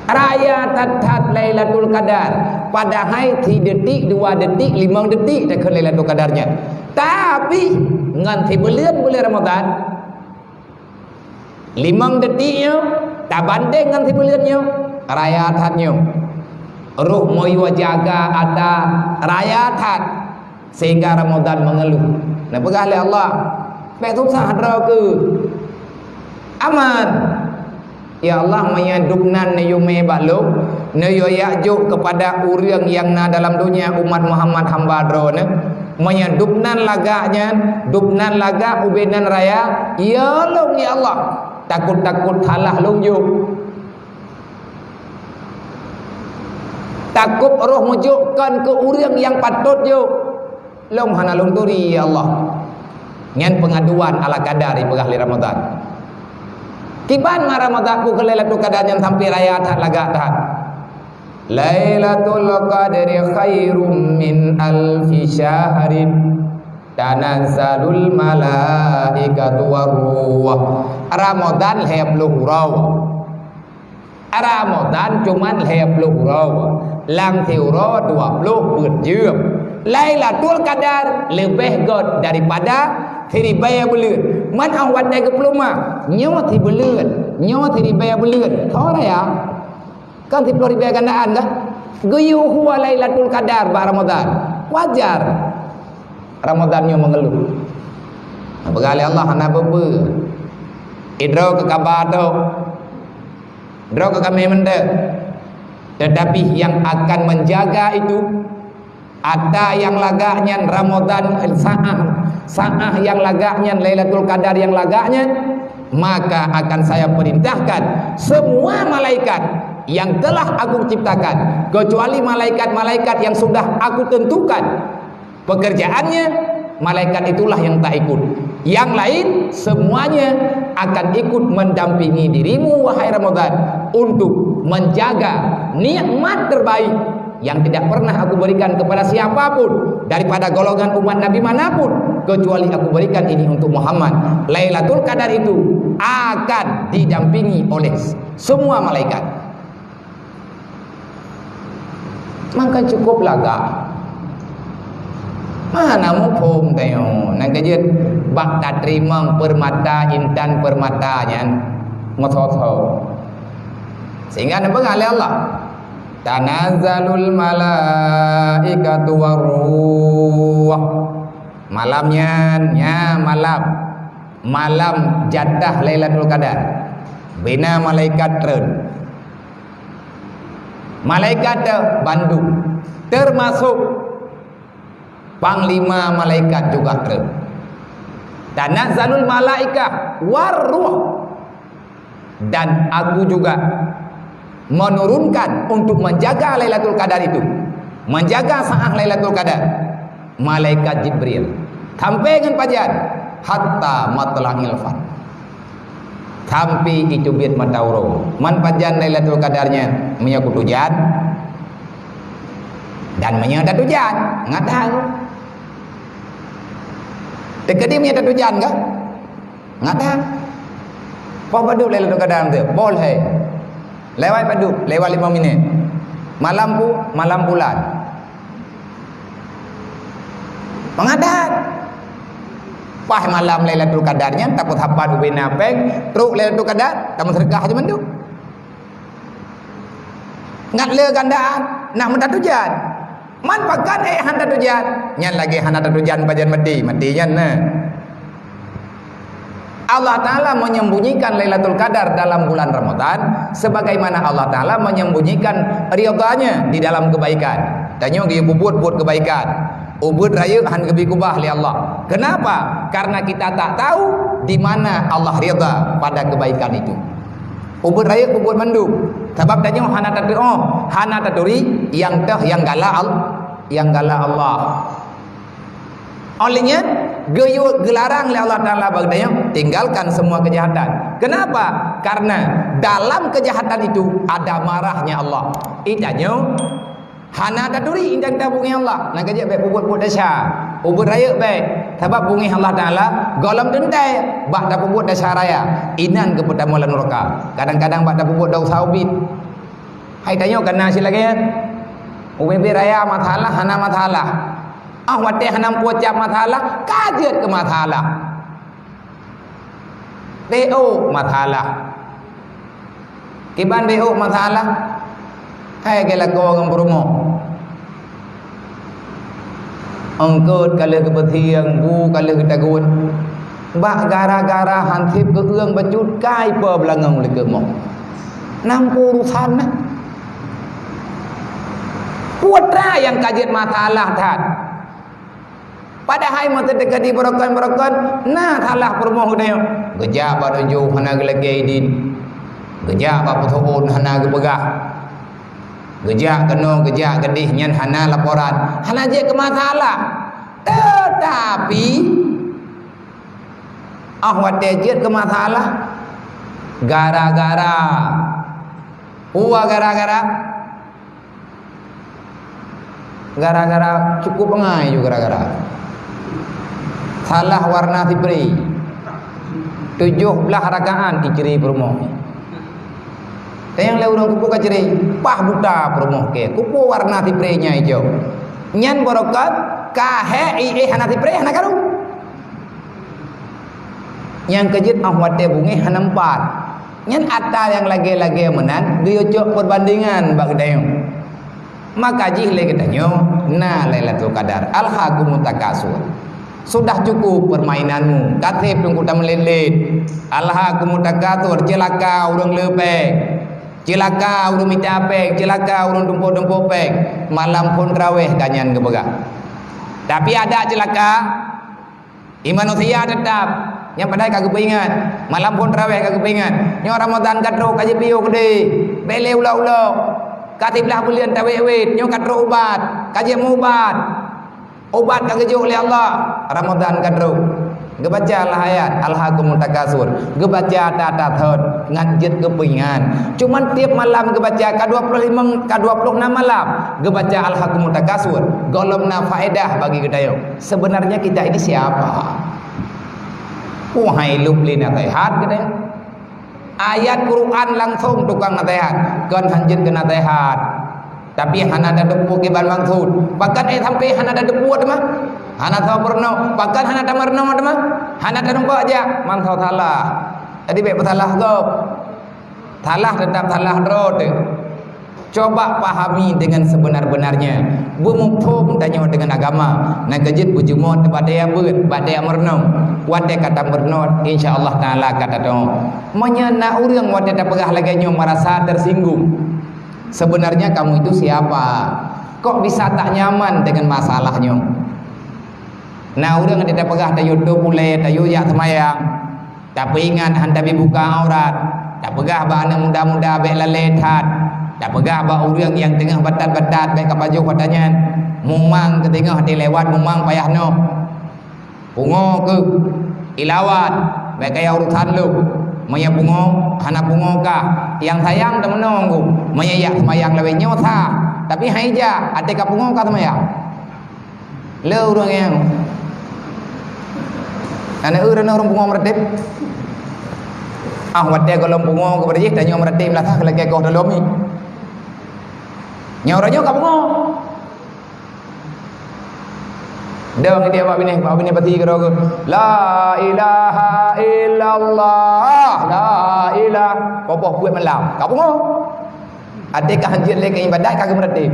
Raya tatat Lailatul Qadar pada hai 3 detik, 2 detik, 5 detik dah ke Lailatul Qadarnya. Tapi nganti bulan Ramadan 5 detiknya tak banding nganti bulannya raya tatnya. Ruh moyo jaga ada rayatan sehingga Ramadan mengeluh. Nah pegah oleh Allah. Baik susah dra ke aman. Ya Allah menyaduknan yume baluk nayo yajuk kepada orang yang na dalam dunia umat Muhammad hamba drone menyaduknan laganya duknan laga ubenan raya ya long ya Allah takut-takut halah long juk. takut roh mujukkan ke orang yang patut yo long hana lunturi ya Allah ngan pengaduan ala kadar di pegah Ramadan kiban ma Ramadan ku ke Lailatul Qadar yang sampai raya tak laga tak Lailatul Qadri khairum min alfi syahrin tanazzalul malaikatu waruh Ramadan 20 raw Ramadan cuman 20 raw lang teuro 20 ber jam Lailatul Qadar lebih god daripada hari bayar bulan man awat dah ke peluma nyawa ti bulan nyawa ti bayar bulan tahu ya kan ti pelori bayar gandaan kah guyu huwa Lailatul Qadar ba Ramadan wajar Ramadannya mengeluh begali Allah hana bebe idro ke kabar tu idro ke kami mende tetapi yang akan menjaga itu ada yang lagaknya Ramadan saah yang lagaknya Lailatul Qadar yang lagaknya maka akan saya perintahkan semua malaikat yang telah aku ciptakan kecuali malaikat-malaikat yang sudah aku tentukan pekerjaannya malaikat itulah yang tak ikut yang lain semuanya akan ikut mendampingi dirimu wahai Ramadan untuk menjaga nikmat terbaik yang tidak pernah aku berikan kepada siapapun daripada golongan umat Nabi manapun kecuali aku berikan ini untuk Muhammad. Lailatul Qadar itu akan didampingi oleh semua malaikat. Maka cukuplah gak mana mumpung tayo nak kerja bak tak terima permata intan permatanya ngotot sehingga nampak oleh Allah tanazzalul malaikatu waruh malamnya malam jatah Lailatul Qadar bina malaikat tren malaikat Bandung termasuk panglima malaikat juga tren tanazzalul malaikah waruh dan aku juga menurunkan untuk menjaga Lailatul Qadar itu menjaga saat Lailatul Qadar malaikat Jibril sampai dengan pajan hatta matla'il fajr sampai itu biat matauro man pajan Lailatul Qadarnya menyakut hujan dan menyadat hujan ngatang dekati menyadat hujan kah ngatang apa baduk Lailatul Qadar tu boleh lewat paduk lewat 5 minit malam bulan pengadat pah malam Lailatul Qadarnya takut hafal ubin apek truk Lailatul Qadar kamu sedekah aja manduk ngat le gandaan nak mendat hujan man pakan handat hujan nyan lagi handat hujan pajan matinya nah Allah Ta'ala menyembunyikan Lailatul Qadar dalam bulan Ramadan sebagaimana Allah Ta'ala menyembunyikan ridhanya di dalam kebaikan tanya dia buat kebaikan ubud raya han gebi kubah li Allah kenapa? Karena kita tak tahu di mana Allah ridha pada kebaikan itu ubud raya ubud manduk sebab tanya hana taturi yang gala Allah olehnya gelarang oleh Allah Ta'ala bagdanya tinggalkan semua kejahatan. Kenapa? Karena dalam kejahatan itu ada marahnya Allah. Itanya hana daduri indang tabungi Allah. Nak kerja baik puput dasar. Ubur raya baik. Sebab bungi Allah Ta'ala golam dentai bak dah puput dasar raya. Inan kepada mula neraka. Kadang-kadang bak dah puput daun saubit. Hai tanya kena sila kan? Ubur raya masalah hana masalah. Watih hanam pucap masalah kajian ke masalah BO masalah kiban BO masalah hai kala ko ngam promo angkut kala ke bethiang bu kala ke tagun bak gara-gara hansip ke ương bacut kai pe belangang le ke mo nam urusan na putra yang kajian masalah tat padahal mata dekat di berokan nah salah permoh dia gejak ba dojo hana gelage din gejak ba puthon hana gebegah Gejak kena, gejak gedih nyan hana laporan. Hana je ke masalah. Tetapi ahwat dejet ke masalah gara-gara gara-gara cukup pengai juga gara-gara salah warna tipri 17 rakaat diceri permoh. Yang le urang kupu kaceri pah buta permoh ke kupu warna tiprinya hijau. Nyan borokat kahe hana tipri hana karu. Yang kejut ahwat bungi hana 4. Nyan atal yang lagi-lagi menan dia cok perbandingan bag dayung. Maka jih le ketanyo na Lailatul Qadar alhaqumut takasur. Sudah cukup permainanmu. Katib tunggu tak melilit. Alhaqumut takasur celaka urang lepek. Cilaka urung minta pek, cilaka urung dumpo-dumpo pek. Malam pun raweh kanyan kebegak. Tapi ada cilaka manusia tetap yang padai kagak ingat. Malam pun raweh kagak ingat. Nyo Ramadan katro kaji piyo gede. Bele ulau-ulau. Katiblah bulian tawewet, nyo katro ubat, kaji mubat. Ubat kagak oleh Allah. Ramadan katro. Gebaca lah ayat alhaqumut takasur. Gebaca tatat ngajit kepingan. Cuman tiap malam gebaca ke-25 ke-26 malam gebaca alhaqumut takasur. Golomna faedah bagi kita. Sebenarnya kita ini siapa? Wahai lubli nasihat kita. Ayat Quran langsung tukang nasihat. Kan hanjit ke nasihat. Tapi hana ada depu ke ban maksud. Bahkan sampai hana ada depu mah. Hana tahu pernah. Bahkan hana ada marno mah. Hana ada numpak aja. Mantau salah. Jadi baik salah kau. Salah tetap salah road. Coba pahami dengan sebenar-benarnya. Bumupum tanya dengan agama. Nak kejit bujumot badaya beut, badaya merno. Wate kata merno insyaallah taala kata dong. Menyena urang wate tak pegah lagi nyo merasa tersinggung. Sebenarnya kamu itu siapa? Kok bisa tak nyaman dengan masalahnya? Nah, udah tidak pegah tayu boleh tayu ya semayang. Tapi ingat hantabi buka aurat. Tak pegah ba anak muda-muda be laletat. Tak pegah ba urang yang tengah batat-batat be kapaju katanya. Mumang ke tengah di lewat mumang payahno. Pungo ke ilawat be kaya urusan lu. Maya bungo, hana bungo ka yang sayang temen nunggu. Maya ya semayang lewe nyosa. Tapi haija ate ka bungo ka semayang. Le urang yang ana urang orang bungo meredip. Wate golong bungo ke berjih tanyo meredip lah tak lagi kau dalomi. Nyoronyo ka bungo. Dong dia pak bini pati kero la ilaha illallah la ilah popoh buat malam kau bungo adek hanjir le ke ibadat kagak meredip.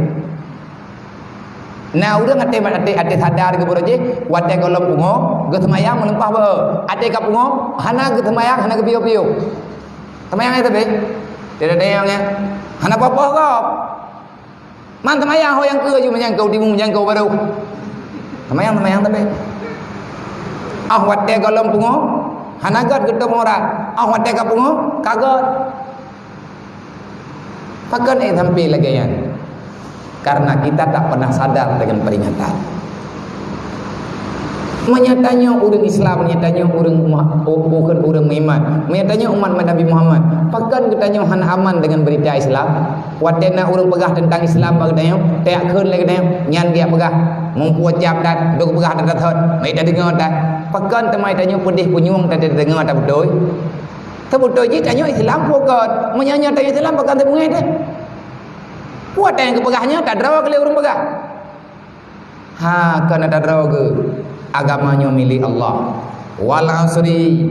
Nah udah ngate ade sadar ke boroje wate golong bungo ge semayang melempah be ade ka bungo hana ge semayang hana ge piyo-piyo semayang itu be tidak ada yang hana popoh kau man semayang ho yang ke ju menyangkau di menyangkau baru semayang tapi wate golong bungo hanagat gedhe morat wate ka bungo kaget pakan sampai lagi yan karena kita tak pernah sadar dengan peringatan. Menyatanya orang Islam, menyatanya orang bukan orang iman, menyatanya umat Nabi Muhammad. Pakan katanya han aman dengan berita Islam. Watena orang pegah tentang Islam bagdanya, tak keun lagi katanya, nyan dia pegah mempuacap dat, dok pegah dat hot, mai dah dengar dat. Pakan temai tanya pedih punyung tak dengar tak betul. Tak betul je tanya Islam pokok, menyanya tanya Islam pakan tak mengai dah. Puat yang kepegahnya tak draw kali orang pegah. Ha kana tak draw ke agamanya milik Allah. Wal asri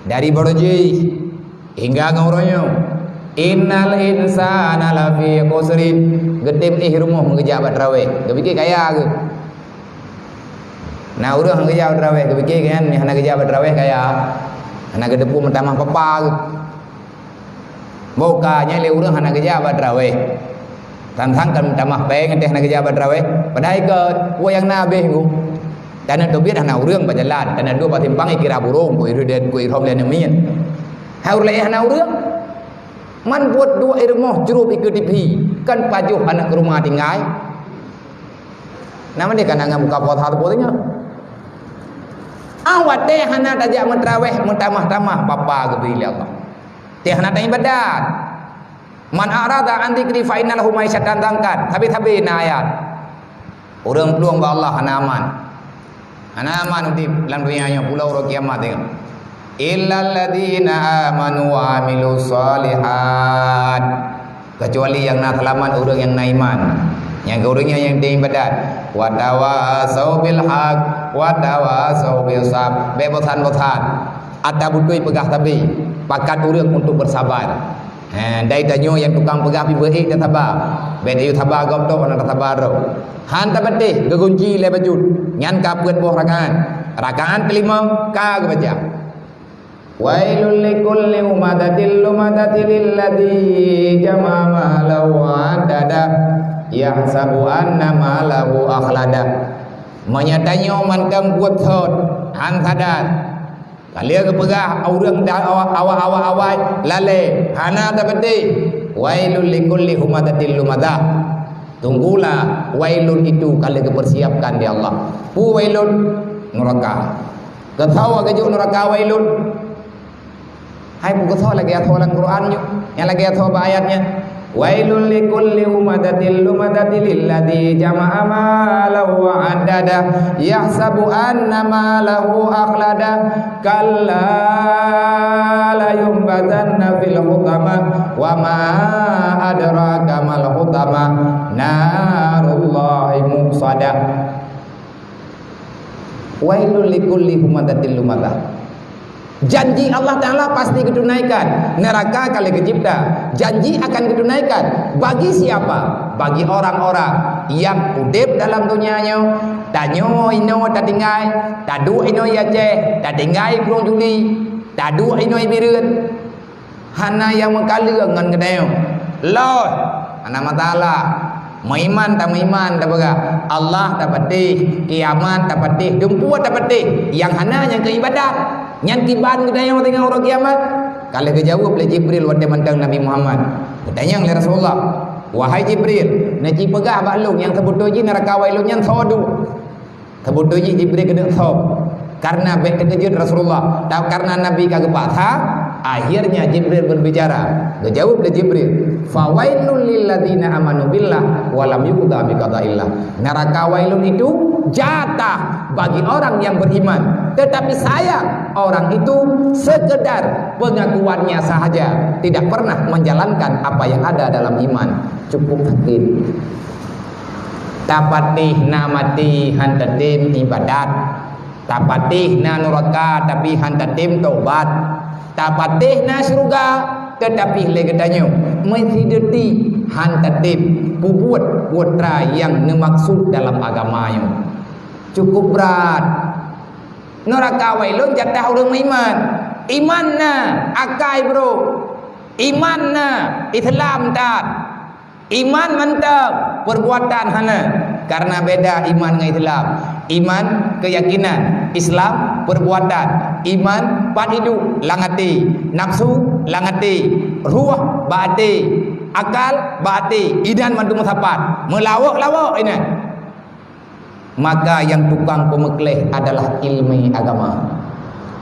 dari boroji hingga ngauronyo innal insana lafi khusrin getim ihrumoh mengejabat rawe gebike kaya ke nah urang ngejabat rawe gebike kan hana gejabat rawe kaya hana gedepu mentamah papa ke bokanya le urang hana gejabat rawe tantang kan mentamah peng teh hana gejabat rawe padahal ke wayang nabe ku dan itu biar hana urang bajalan dan itu patimpang kira burung ku iru den ku irom len mien haur le hana urang Man buat dua irmoh jerup ikut tipi kan pajuh anak ke rumah tinggal. Nama dia kan angan buka pot hal potnya. Awat teh hana tajak mentraweh mentamah-tamah bapa ke bila Allah. Teh hana tanya ibadat. Man arada an dzikri fa inna lahu ma'isyatan dangkan. Habis-habis na ayat. Orang peluang ba Allah hana aman. Hana aman di dalam dunia nya pulau ro kiamat tengok. Illal ladzina amanu wa amilus solihat. Kecuali yang nak selamat orang yang nak iman. Yang orangnya yang beribadat. Wa tawasau bil haq wa tawasau bil sabr. Bebosan-bosan. Ada butui pegah tapi pakat orang untuk bersabar. Dai tanyo yang tukang pegah pi beik dan sabar. Ben ayu sabar gom tok nak sabar ro. Han ta betih gegunci le bajut. Nyan ka peut boh rakaat. Rakaat kelima ka ke baca. Wailul likulli umadatil lumadatil ladzi jama'a malahu wa adada yahsabu anna malahu akhlada. Menyatanya man kam buat thot han sadat. Kalian kepegah orang dah awak lale hana tabati wailul likulli humadatil lumadah. Tunggulah wailun itu kalian kepersiapkan di Allah. Pu wailun neraka. Ketawa kejuk neraka wailun. Hai buku tahu lagi atholan Qurannya, yang lagi atho ayatnya. Wailul likulli humadatil lumadatil ladzi jama'a malahu wa adada yahsabu anna malahu akhlada kalla la yumbatanna fil hutama wa ma adraka mal hutama narullahi muqsada. Wailul likulli humadatil lumadah. Janji Allah Ta'ala pasti ditunaikan. Neraka kali kecipta. Janji akan ditunaikan. Bagi siapa? Bagi orang-orang yang udip dalam dunianya. Tanyo ino tak tinggai. Tadu ino yaceh. Tak tinggai kurung juli. Tadu ino ibirun. Hana yang mengkala dengan kedai. Lord. Hana mata'ala. Maiman tak maiman tak berapa. Allah tak patih. Kiamat tak patih. Dumpuat tak patih. Yang hana yang keibadat. Yang tiban kita yang tengah orang kiamat. Kalau dijawab oleh Jibril wadai mantang Nabi Muhammad. Bertanya oleh Rasulullah. Wahai Jibril, naji pegah baklung yang tebutuji neraka wailun yang thodu. Tebutuji Jibril kena thob. Karena baik terkejut Rasulullah. Tak karena Nabi kagak patah. Akhirnya Jibril berbicara. Dijawab oleh Jibril. Fawailul lil ladzina amanu billah wa lam yuqda bi qada'illah. Neraka wailun itu jatah bagi orang yang beriman. Tetapi sayang orang itu sekedar pengakuannya sahaja, tidak pernah menjalankan apa yang ada dalam iman. Cukup sakit. Tapatih namati hantatim ibadat. Tapatih na neraka tapi hantatim taubat. Tapatih na surga tetapi legetanyo menghidati hantatim buat putra yang nemaksud dalam agamanya. Cukup berat. Neraka wailun jatah orang iman. Iman na akai bro. Iman na Islam tak. Iman mantap perbuatan hana. Karena beda iman dengan Islam. Iman keyakinan, Islam perbuatan. Iman padidu langati, nafsu langati, ruh baati, akal baati, idan mantu musapat. Melawak-lawak ini. Maka yang tukang pemekleh adalah ilmu agama.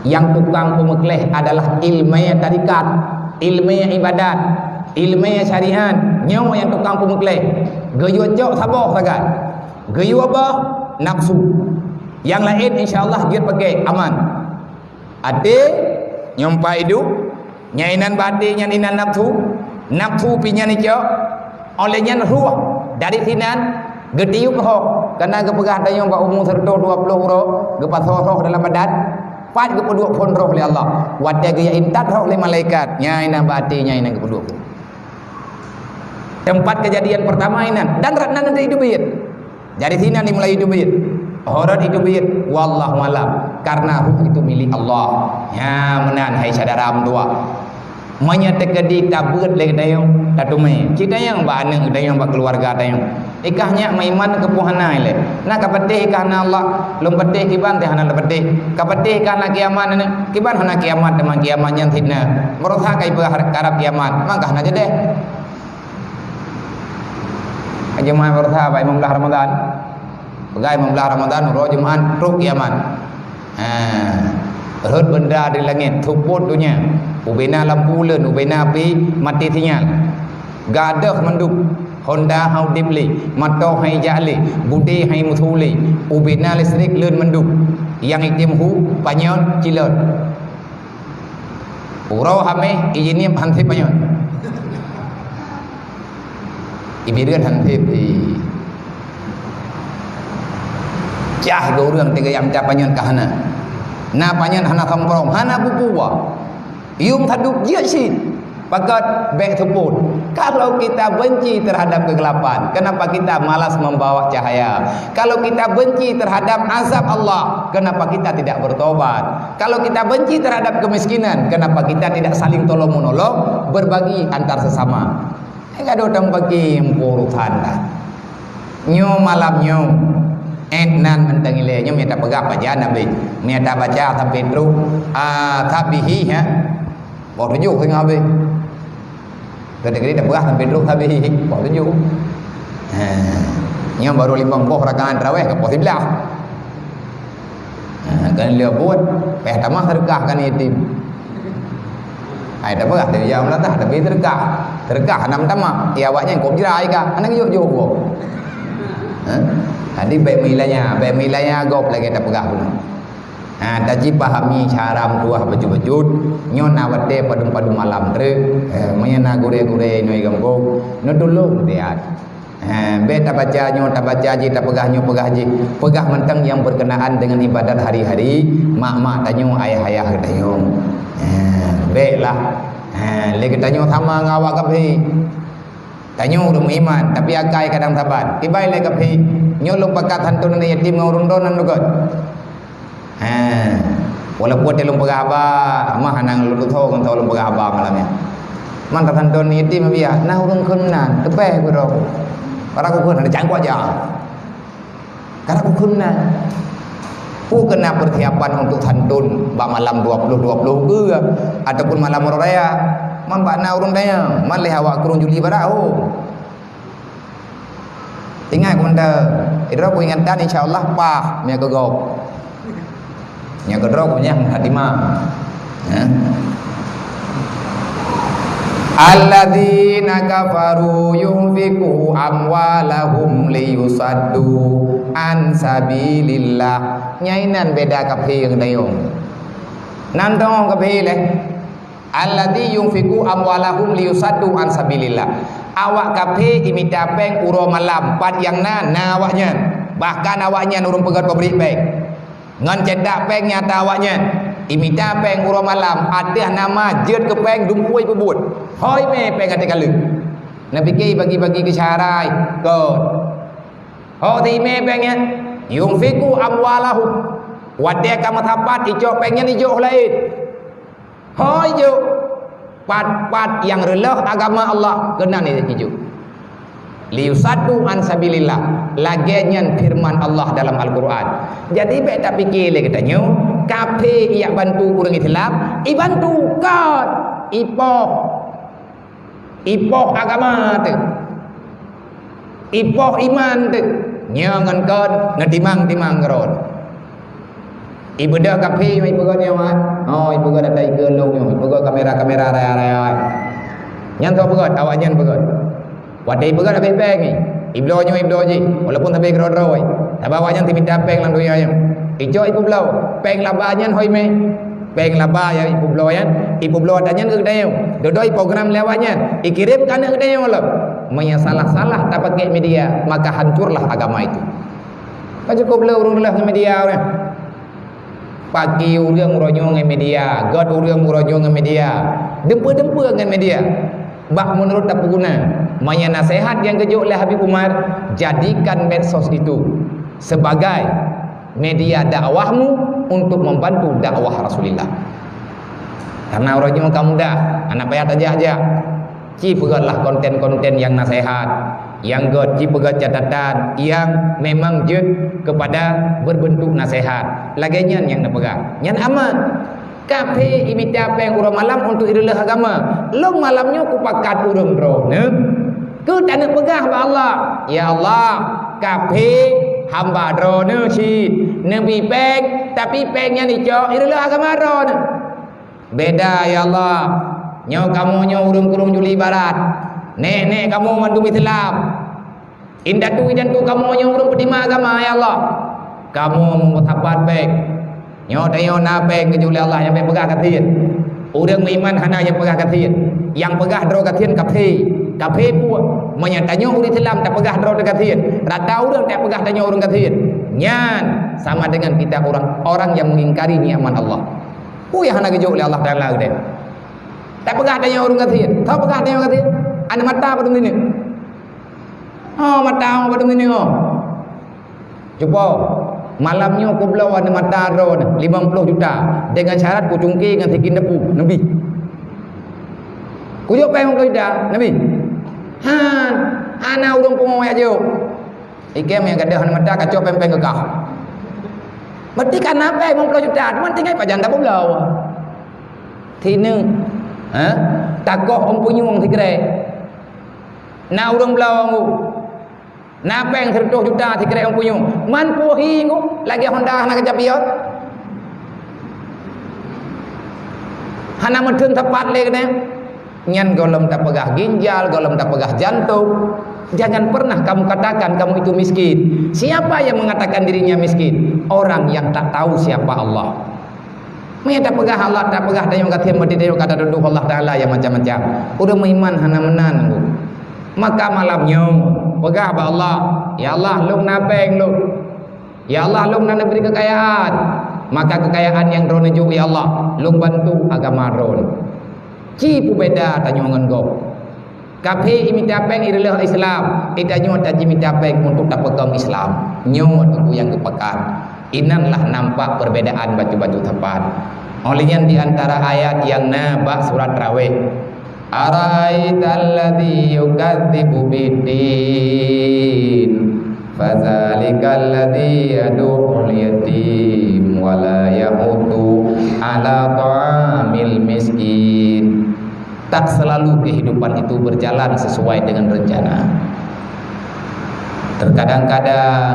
Yang tukang pemekleh adalah ilmu tarikat, ilmu ibadat, ilmu syariat. Nyawa yang tukang pemekleh. Geyu jok sabah sagat. Geyu apa? Nafsu. Yang lain insya-Allah dia pakai aman. Ade nyompa hidup, nyainan bati nyainan nafsu, nafsu pinya ni cok. Olehnya ruh dari sinan getiup roh karena kepegah tayong ba umur serta 20 roh gepasoh dalam badan pat kepedua pun roh oleh Allah wadai gaya intat roh oleh malaikat nyai nang bati nyai nang kepedua tempat kejadian pertama inan dan ratna nanti hidup bait dari sini dimulai hidup bait horat hidup bait wallahu alam karena ruh itu milik Allah ya menan hai saudara tua Manya tekedi tabut lagi dayong tatumai. Cita yang ba anak dayong ba keluarga dayong. Ikahnya maiman kepuhana ile. Nak kapatih ikahna Allah, lum patih kiban teh hana patih. Kapatih ikahna kiamat ne. Kiban hana kiamat teman kiamat yang tidna. Merotha kai berharap kiamat. Mangkah na jadeh. Jemaah merotha ba 15 Ramadan. Bagai 15 Ramadan ro jemaah ro kiamat. Rut benda di langit tuput dunia. Ubena lampu len, ubena api mati tinggal. Gadah menduk Honda hau dibli, mato hai jali, budi hai muthuli, ubena listrik len menduk. Yang itim hu panyon cilot. Urau hame ijinim hanti panyon. Ibiran hanti pi. Cah do urang tiga yang ca panyon kahana. Na panyon hana kamprong, hana bukuwa. Yung tadup dia sih pakat baik teput. Kalau kita benci terhadap kegelapan, kenapa kita malas membawa cahaya? Kalau kita benci terhadap azab Allah, kenapa kita tidak bertobat? Kalau kita benci terhadap kemiskinan, kenapa kita tidak saling tolong menolong, berbagi antar sesama? Enggak ada orang bagi empuru tanda. Nyo malam nyo nan mentangile nyo minta pegap aja nabi, minta baca sampai terus tabihi ya. Bỏ tujuh ke ngabe. Kadang-kadang dah berah sampai dulu habis. Bỏ tujuh. Nya baru 50 rakaat tarawih ke pos 11. Kan dia buat peh tamah sedekah kan yatim. Ai dah berah dia jam latah tapi sedekah. Sedekah 6 tamah. Ya awaknya kok jirai ka. Anak yuk go. Tadi baik milanya gop lagi dah berah pun. Daji pahami cara mentuah baju-baju nyon awate padu-padu malam tre menyana gure-gure nyoi gambong no dulu dia be tabaca nyon tabaca ji tapegah nyo pegah ji pegah mentang yang berkenaan dengan ibadat hari-hari mak-mak tanyo ayah-ayah tanyo be lah lagi tanyo sama ngawak kapi tanyo udah iman tapi akai kadang tabat tibai lagi kapi nyo lupakat hantun ni yatim ngurundonan dugot. Walaupun dia lumpur abah, mah nang lu tahu kan tahu lumpur abah malamnya. Mantap hanton ni tim biar, nah urung kenan, tebeh bro. Para aku kenan cangkok aja. Karena aku kenan. Ku kena persiapan untuk hantun bak malam 20 ke ataupun malam raya. Man bak na urung daya, man leh awak kurung Juli barau. Ingat kunda, idra ku ingatan insyaallah pah mia gogok. Nya kedrok punya hatimah. Alladzina kafaru yunfiqu amwalahum liyusaddu an sabilillah. Nyainan beda kape yang dayong. Nandong kape leh. Alladzi yunfiqu amwalahum liyusaddu an sabilillah. Awak kape imita peng uro malam pat yang na awaknya. Bahkan awaknya nurung pegat pabrik peng. Ngan cedak peng nyata awaknya imita peng uro malam ada nama jet ke peng dumpui pebut hoi me peng kata kalu nak fikir bagi-bagi ke syarai kot ho ti me pengnya yunfiku amwalahu wadia kamu tapat ijo pengnya ijo lain hoi jo pat yang relah agama Allah kena ni ijo liyusaddu an sabilillah lagian firman Allah dalam Al-Quran. Jadi baik tak fikir lagi katanya kafe ia bantu orang Islam bantu kan ipoh agama tu ipoh iman tu nyangan kan ngetimang-timang keron ibu dah kafe ibu kan yang ibu kan ada igelung ibu kan kamera raya nyanto begot awaknya begot wadai begat habis peng ni. Iblo je. Walaupun tapi kero-kero. Tak bawa yang timinta peng lang dunia yang. Ijo ibu blau. Peng labanya hoi me. Peng laba ya ibu blau yan. Ibu blau adanya ke dayo. Dodoi program lewatnya. Ikirimkan ke dayo lo. Maya salah-salah tak pakai media, maka hancurlah agama itu. Kan cukup blau urang lah media orang. Pagi urang ronyong dengan media, god urang ronyong dengan media. Dempa-dempa dengan media. Bak menurut tak berguna. Maya nasihat yang kejuk oleh Habib Umar, jadikan medsos itu sebagai media dakwahmu untuk membantu dakwah Rasulullah. Karena orangnya kamu dah, anak payah aja. Ci pegatlah konten-konten yang nasihat, yang ci pegat catatan yang memang je kepada berbentuk nasihat. Lagian yang nak pegang, yang aman. Kafe imita apa yang urang malam untuk irulah agama. Long malamnya ku pakat urang dro, ne? Ku tak nak pegah ba Allah. Ya Allah, kafe hamba dro ne si nabi peng tapi pengnya ni cok irulah agama dro ne. Beda ya Allah. Nyo kamu nyo urung-urung juli barat. Nek kamu mandu Islam. Indatu kamu nyo urung pedima agama ya Allah. Kamu mutapat baik. Nyo dayo na peng ke juli Allah yang pegah katin. Urang iman hana yang pegah katin. Yang pegah dro katin kafe pu menyatanya urang Islam tak pegah dro katin. Rata urang tak pegah tanya urang katin. Nyan sama dengan kita orang yang mengingkari nikmat Allah. Ya hana ke juli Allah Taala gede. Tak pegah tanya orang kathir. Tahu pegah tanya orang kathir? Ana mata pada ini. Oh, mata pada ini oh. Cuba malamnya aku belau ada mata ro 50 juta dengan syarat ku cungki dengan tikin depu Nabi. Ku yo peng ku ida Nabi. Ana urang pungoy aja. Ikem yang kada hana mata kacau pempeng ke kah. Berarti kan apa 50 juta? Man tinggal pajan tak belau. Thì nương takoh ompunyung tikre na urang belau ngu na peng 100 juta tikre ompunyung man pohi ngu lagi Honda na kejapiot hana medun tepat le kene nyan golem tak pegah ginjal golem tak pegah jantung. Jangan pernah kamu katakan kamu itu miskin. Siapa yang mengatakan dirinya miskin? Orang yang tak tahu siapa Allah. Mereka tak pegah Allah, tak pegah dayung kata mati dayung kata duduk Allah Taala yang macam-macam. Udah meiman hana menan. Maka malamnya pegah ba Allah. Ya Allah, lung napeng lung. Ya Allah, lung nak beri kekayaan. Maka kekayaan yang drone ju ya Allah, lung bantu agama drone. Ci pu beda tanyongan go. Kafe imita peng irilah Islam. Ita nyot aji imita peng untuk tak pegang Islam. Nyot untuk yang kepekan. Inanlah nampak perbedaan baju-baju tepat. Olehnya di antara ayat yang nabak surat Raweh. Araital ladzi yukadzibu biddin fadzalikal ladzi yad'ul yatim wa la yahudu ala ta'amil miskin. Tak selalu kehidupan itu berjalan sesuai dengan rencana. Terkadang-kadang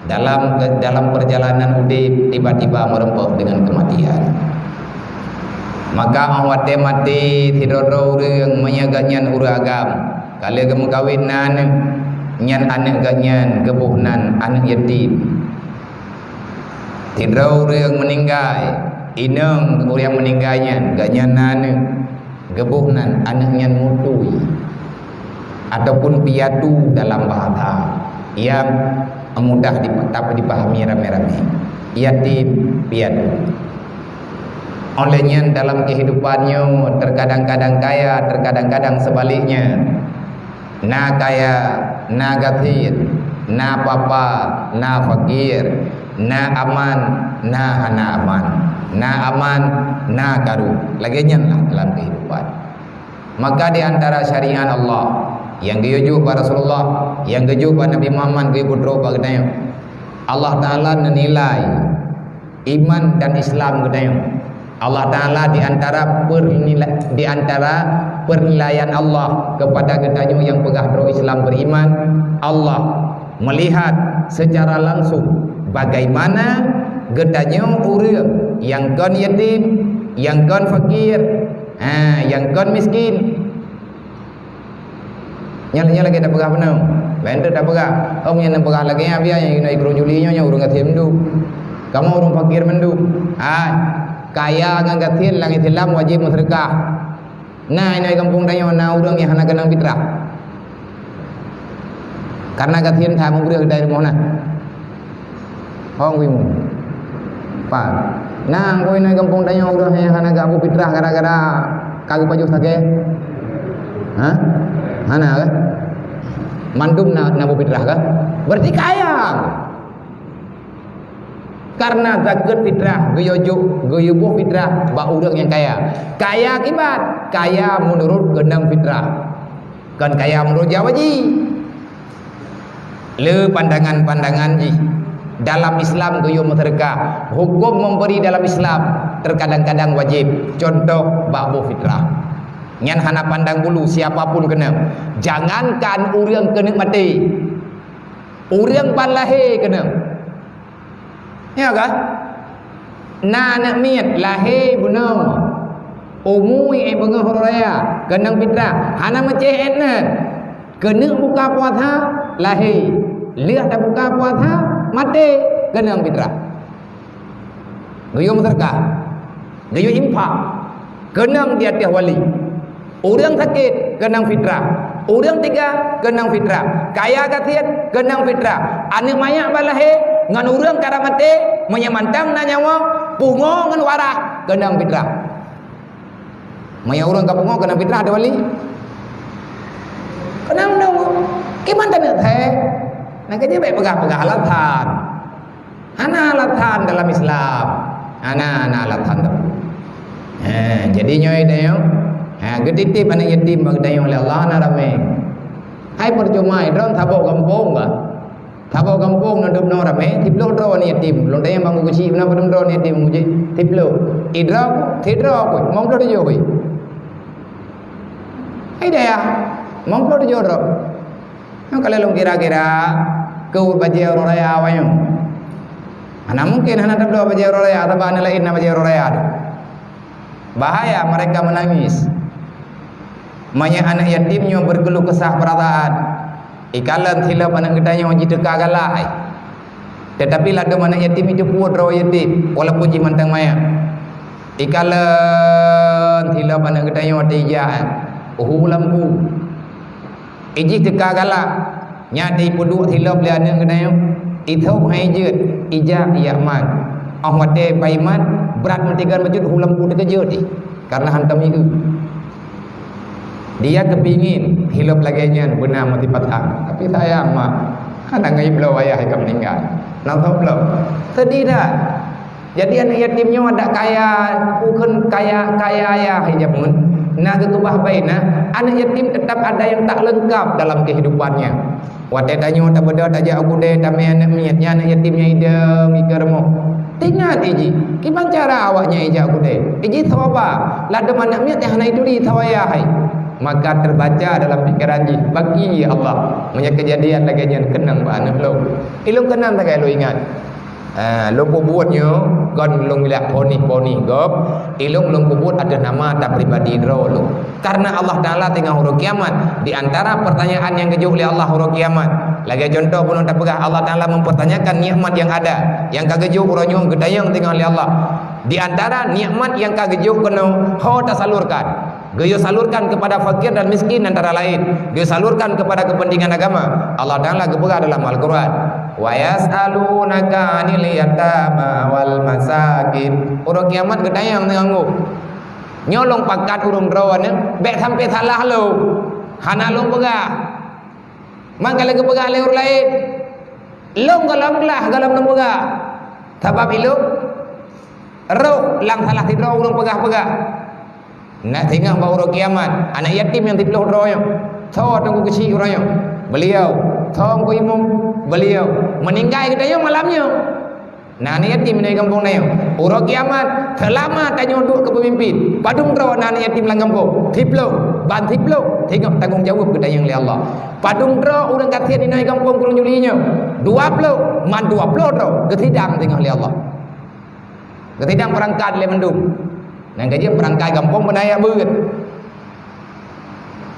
dalam perjalanan udip tiba-tiba merempok dengan kematian. Maka awate mati tidoro urang menyaganyan uragam. Kali gem kawinan nyan anak ganyan gebuhnan anak yatim. Tidoro urang meninggal, ineng urang meninggalnya ganyanan gebuhnan anaknya mutui ataupun piatu dalam bahasa yang mudah dipahami rame-rame. Yatim piatu. Olehnya dalam kehidupannya terkadang-kadang kaya, terkadang-kadang sebaliknya. Na kaya, na gathir, na papa, na fakir, na aman, na hana aman, na aman, na karu. Laginya dalam kehidupan. Maka di antara syariat Allah yang diujuk pada Rasulullah, yang diujuk pada Nabi Muhammad kibudro baginda. Allah Taala menilai iman dan Islam gedanya. Allah Taala di antara penilaian Allah kepada gedanya yang pegah dro Islam beriman, Allah melihat secara langsung bagaimana gedanya urang yang kon yatim, yang kon fakir, yang kon miskin. Nyala lagi tak pegah benar. Benda tak pegah. Om yang nak pegah lagi biar yang nak ikut julinya urang gathir mendu. Kamu urang fakir mendu. Kaya dengan gathir lang Islam wajib sedekah. Nah, ini kampung dayo na urang yang hana kenang fitrah. Karena gathir tha mu beurang dari mana? Hong wimu. Pak. Nah, koi na kampung dayo urang yang hana gabu fitrah gara-gara kagak baju sake. Hah? Mana kan? Mandum na bu fitrah kan? Berarti kaya. Karena zakat fitrah goyobuh fitrah ba urang yang kaya. Kaya akibat kaya menurut gendang fitrah. Kan kaya menurut Jawa ji. Le pandangan-pandangan ji. Dalam Islam goyo sedekah. Hukum memberi dalam Islam terkadang-kadang wajib. Contoh ba'bu fitrah. Nyan hana pandang bulu siapapun kena. Jangankan urang kena mati. Urang balahe kena. Ya kan? Na nak miat lahir bunong. Umui bengah raya kenang fitrah. Hana maceh etna. Kena buka puasa lahir. Lihat tak buka puasa mati kenang fitrah. Gayo sedekah. Gayo infak. Kenang di atas wali. Orang sakit kenang fitrah. Orang tiga kenang fitrah. Kaya kasiat kenang fitrah. Anak mayak balahir ngan urang kada mati menyamantang na nyawa pungo ngan warah kenang fitrah. Maya urang ka pungo kenang fitrah ada wali. Kenang dong. Gimana nak teh? Nak kerja baik pegah-pegah alatan. Ana alatan dalam Islam. Ana alatan tu. Jadi nyoy dayo. Geditip anak yatim bagi dayo oleh Allah na ramai. Hai percuma idron thabok kampung ba. Thabok kampung na dum no ramai tiplo dro ni yatim. Lo dayo bangu kecil na padum dro ni yatim muji tiplo. Idro tidro ko mong do jo ko. Hai daya mong do jo dro. Kalau long kira-kira kau baca orang raya awaknya. Ana mungkin hana tablo baca orang raya atau ana lain baca orang raya. Bahaya mereka menangis. Banyak anak yatimnya berkeluh kesah perasaan. Ikalan silap anak gedanya wajib teka galai. Tetapi lada anak yatim itu puat rawa yatim walaupun jimantang maya. Ikalan silap anak gedanya wajib ijaan. Lampu. Iji teka galak. Nyati puduk silap le anak gedanya. Ithau haijut ijak yaman. Ahmad baiman berat mentikan majud lampu terkejut karena hantam itu. Dia kepingin hidup lagi benar mati patang. Tapi sayang mak, anak ngai belau ayah yang meninggal. Nampak belau? Sedih dah. Jadi anak yatimnya ada kaya, bukan kaya ayah hijab mun. Nah ketubah baina, anak yatim tetap ada yang tak lengkap dalam kehidupannya. Wadah tanya tak beda tak jak aku deh, tapi anak miatnya anak yatimnya idam ikarmo. Tinggal iji, gimana cara awaknya ijak aku deh? Iji tahu apa? Lada anak miat yang hana itu di tawaya hai. Maka terbaca dalam pikiran ji bagi Allah punya kejadian lagi yang kenang ba anak lo ilung kenang tak lo ingat lo buatnya kon lo milak poni gop ilung lo buat ada nama tak pribadi dro lo karena Allah Taala tengah huruf kiamat di antara pertanyaan yang kejuh oleh Allah huruf kiamat lagi contoh pun tak pegah Allah Taala mempertanyakan nikmat yang ada yang kagejuh urangnya gedayang tengah oleh Allah di antara nikmat yang kagejuh kena ho tasalurkan Dia salurkan kepada fakir dan miskin antara lain. Dia salurkan kepada kepentingan agama. Allah Taala geberah dalam Al-Quran. Wa yas'alunaka 'anil yatama wal masakin. Urang kiamat gedayang nganggu. Nyolong pakat urang drawan bek sampai salah lo. Hana lo pegah. Mangkala geberah le urang lain. Long galam lah galam nang pegah. Sebab ilung roh lang salah tidro urang pegah-pegah. Nak tengok bahawa kiamat anak yatim yang dipeluk royong tahu tunggu kecil royong beliau tahu ku imam beliau meninggal kita yang malamnya nah anak yatim di kampung nayo urang kiamat selama tanya duduk ke pemimpin padung draw anak yatim lang kampung dipeluk ban dipeluk tengok tanggung jawab kita yang oleh Allah padung draw urang kasihan di kampung kurang julinya 20 man 20 draw ketidang tengok oleh Allah ketidang perangkat le mendung nang kerja perangkai kampung benaya beut.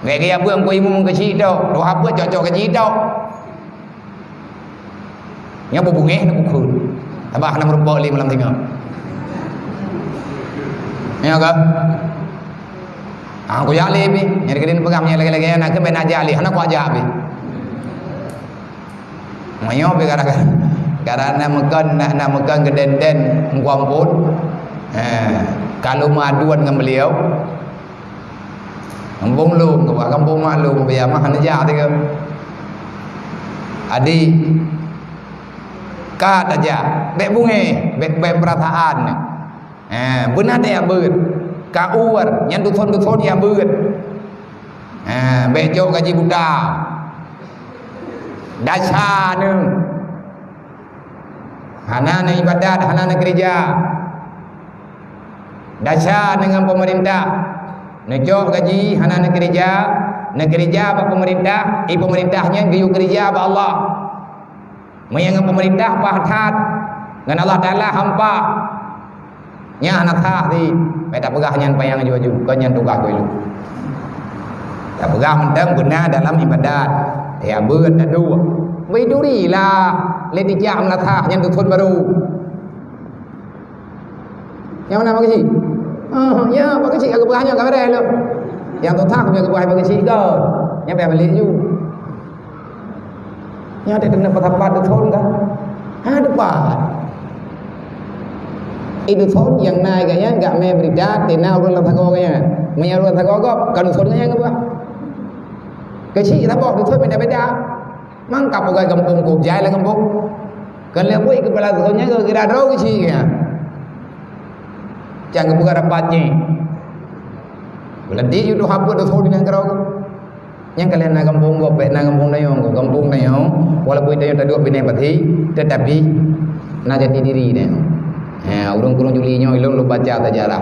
Ngai kaya buang ku imu kecil dah. Doa apa cocok kecil dah. Nya bubungeh nak pukul. Abah nak merupak li malam tengah. Ya ke? Aku ya li bi. Nyari kedin pegamnya lagi-lagi nak ke ben aja li. Anak ku aja bi. Mayo bi gara-gara. Karena makan kedenden ngkuampun. Kalau maduan dengan beliau kampung lu ke kampung mak lu biar mah hanya jah tu ke adik Kat aja, bek bunge, bek perataan. Benar dia beut. Ka uar, yang duthon ya beut. Bek jok gaji buta. Dasar ni. Hana ibadat, hana gereja. Dasar dengan pemerintah. Nejok gaji hana gereja apa pemerintah, pemerintahnya gayu gereja apa Allah. Menyangan pemerintah pahat dengan Allah Taala hampa. Nya anak tah di, tak pegah nyan payang ju kau nyan tugas kau lu. Tak pegah mendang guna dalam ibadat. Ya beut dah dua. Widuri lah, leti jam lah tah nyan tu thon baru. Yang mana bagi? Ya bagi cik agak beranya kau ada lo. Yang tu tak punya kebuah bagi cik kau. Yang biar balik ju. Yang ada kena patah tu thon kan? Depan. Itu thon yang naik kayaknya enggak me beridat, tina urun lang thago kayaknya. Menya urun thago kau kalau thon kayaknya apa? Kecil tak bawa tu thon beda-beda. Mangkap pegawai kampung kau jai lah kampung. Kalau boleh kepala thonnya kau kira draw kecil kayaknya. Jangan buka rapatnya. Bulan dia itu hapus tu thon dengan draw. Yang kalian nak kampung kau, nak kampung dayong, kampung dayong. Walaupun dayong tak dua pinai pati, tetapi nak jadi diri dia. Urung-urung julinya ilung lu baca sejarah.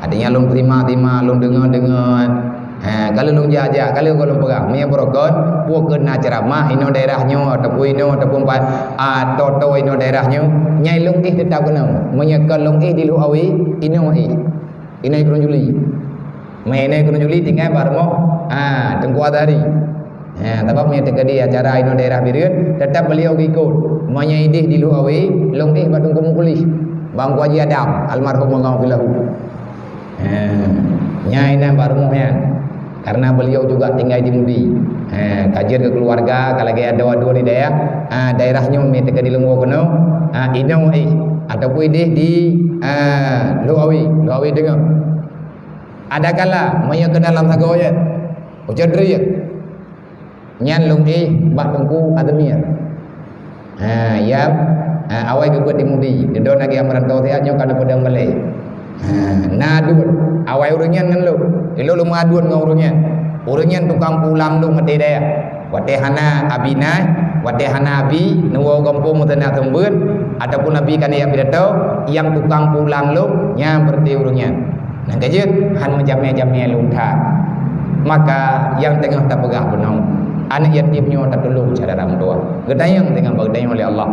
Adanya lung terima, lung dengar. Kalau lung jaja, kalau lung pegang, mia berokon, bukan nak ceramah ino daerahnya ataupun toto ino daerahnya, nyai lung tetap kena. Menyekal lung di lu awi, ino urung juli. Ini urung juli tinggal barmo, tengkuat hari. Tapi punya tegadi acara ino daerah Birut, tetap beliau ikut. Menyai di lu awi, lung batung kumukuli. Bang Haji Adam almarhum maghfirlahu. Nyai na barmuhnya karena beliau juga tinggal di Mudi. Kajian ke keluarga kalau ada dua di daerahnya mereka di Lenggo kono. Ino ataupun di Luawi dengar. Ada kala maya ke dalam sagoya. Ujadri nyan lung bak tungku ademia. Ya awai ke buat dimudi dia lagi amaran kau tiatnya kana pedang balai nadun awai urunyan ngan lu madun ngau urunyan tukang pulang lu mati dia watehana abina watehana abi nuwo kampung mutana tembut ataupun nabi kan yang pidato yang tukang pulang lu nya berarti urunyan nang kajut han jamnya lungtha maka yang tengah tak pegah penong anak yatimnya tak tolong cara orang tua gedayang dengan bagdayang oleh Allah.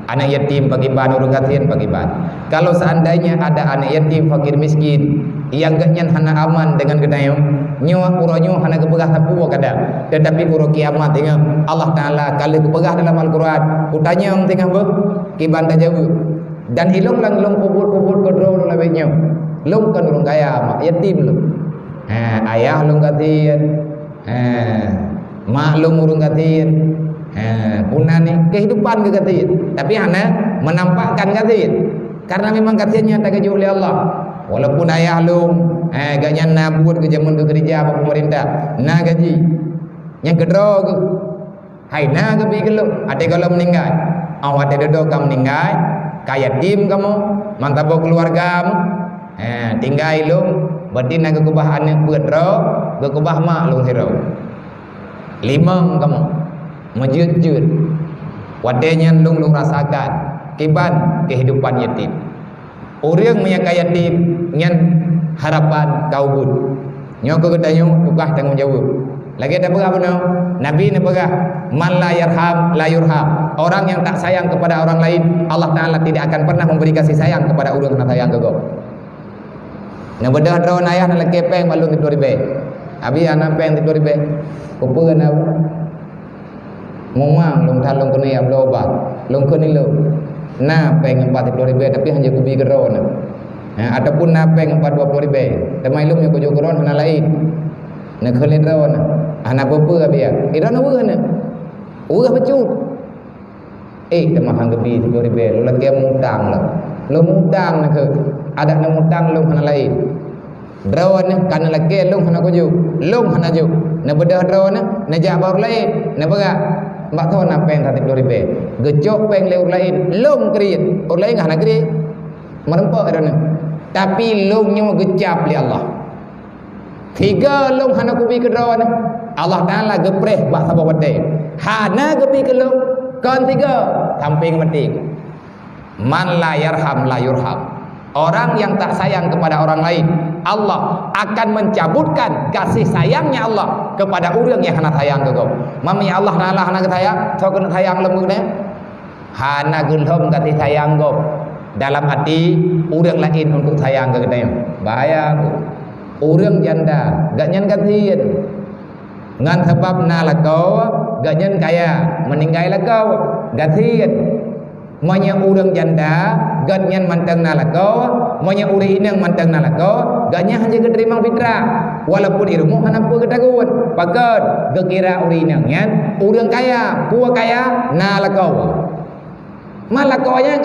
Anak yatim bagi ban urung katian bagi ban. Kalau seandainya ada anak yatim fakir miskin yang gaknyan hana aman dengan gedayong nyawa uronyo hana kepegah tapu kada. Tetapi uro kiamat dengan Allah Taala kalau kepegah dalam Al-Quran kutanya yang tengah ber kiban tak jauh dan ilung lang long puput kodro labenya. Long kan urung kaya mak yatim lu. Ayah long katian. Mak long urung katian. Punani kehidupan ke katian tapi hana menampakkan katian karena memang katiannya tak keju oleh Allah walaupun ayah lum gaknya nabut ke jamun ke gereja apa pemerintah na gaji yang kedua ke hai na ke bi kalau ada kalau meninggal awak ada doa kamu meninggal kaya tim kamu mantap keluargamu tinggal lum berarti nak kebah anak bedro ke kebah mak lum hero limang kamu menjujur wadenya lung rasakan kiban kehidupan yatim orang yang yatim nyan harapan kau bud nyo ke ketanyo tukah tanggung jawab lagi ada pegah benar nabi ni pegah man la yarham la yurham orang yang tak sayang kepada orang lain Allah Taala tidak akan pernah memberi kasih sayang kepada orang yang sayang ke kau na bedah drawn ayah na lekepeng balung tidur ribe abi anak peng tidur ribe kupeun au ngomong long thalong kene ya loba long kene lo na peng 40 ribu tapi hanya kubi geron ataupun na peng 40 ribu temai lum yang kujo geron hana lain na khelen ron ana popo abia iron urang na urang becut temah hang gebi 30 ribu lo lagi mutang lah lo mutang na ke ada na mutang lo hana lain drawan kan lagi long hana kujo long hana jo na bedah drawan na ja baru lain na baga mbak tahu nak peng tatip loribe gejok peng le lain long kriit lain ngah nak kriit merempak ada tapi longnya gecap li Allah 3 long hana kubi kedua Allah Taala gepreh bak sabab wate hana gepi kelong kon 3 samping mati man la yarham la yurham orang yang tak sayang kepada orang lain Allah akan mencabutkan kasih sayangnya Allah kepada orang yang hana sayang ke kau mami Allah Taala hana sayang kau kena sayang lembu ne hana gelom kasih sayang kau dalam hati orang lain untuk sayang ke kita bahaya tu orang janda gak nyan kasihan ngan sebab na lakau gak nyan kaya meninggal lakau kasihan monya orang janda gak nyan mantang na lakau monya orang inang mantang na lakau gak nyan hanya keterima fitrah walaupun ilmu hanapa ketaguan pakat gak kira orang inang nyan orang kaya puak kaya na lakau malakau nya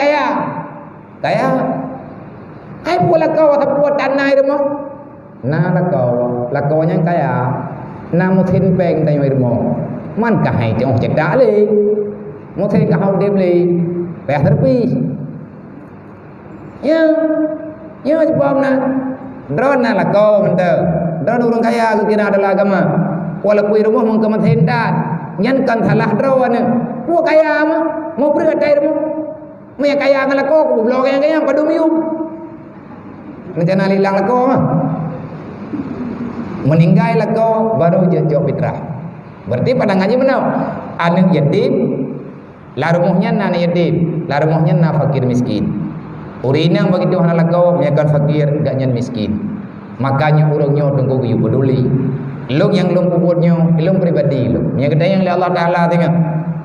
kaya hai puak lakau atau puak tanah itu mah na lakau nya kaya na một thiên peng tay người mò man cả hai trong chặt đá đi một thiên cả hậu đêm đi bẻ thất pi nhớ cho bom na đó na lakau mentah đó orang kaya kira adalah agama walaupun rumah mengkemat hendak nyan kan salah draw ni puak kaya mah mau pergi kai rumah mau kaya ngalakau ku blog yang kaya padu mium rencana hilang lakau mah meninggal lakau baru jatuh fitrah berarti pada ngaji mana anak yatim la rumahnya na yatim la rumahnya na fakir miskin urina begitu hana lakau menyakan fakir gak nyan miskin makanya urangnya tunggu yu peduli lung yang lung puputnya ilmu pribadi lu yang kedai yang Allah Taala tengok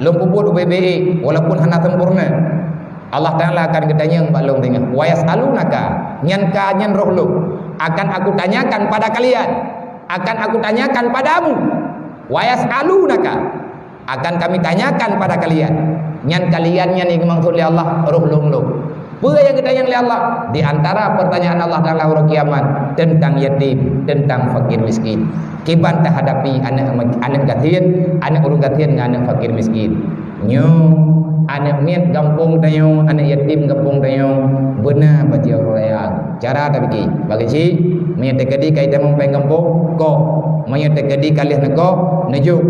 lung puput UBBE walaupun hana sempurna Allah Taala akan kedanya balung tengok wa yasalunaka nyan ka nyan roh lu akan aku tanyakan pada kalian akan aku tanyakan padamu wa yasalunaka akan kami tanyakan pada kalian nyan kalian nyan yang maksud oleh Allah roh lung apa yang kita yang oleh Allah di antara pertanyaan Allah Taala hari kiamat tentang yatim tentang fakir miskin kiban tak hadapi anak gatian anak urang gatian dengan anak fakir miskin nyo anak miat kampung tayo anak yatim kampung tayo benar baca orang cara tak bagi si miat tegadi kai tamang peng kampung ko miat tegadi kalih neko nejuk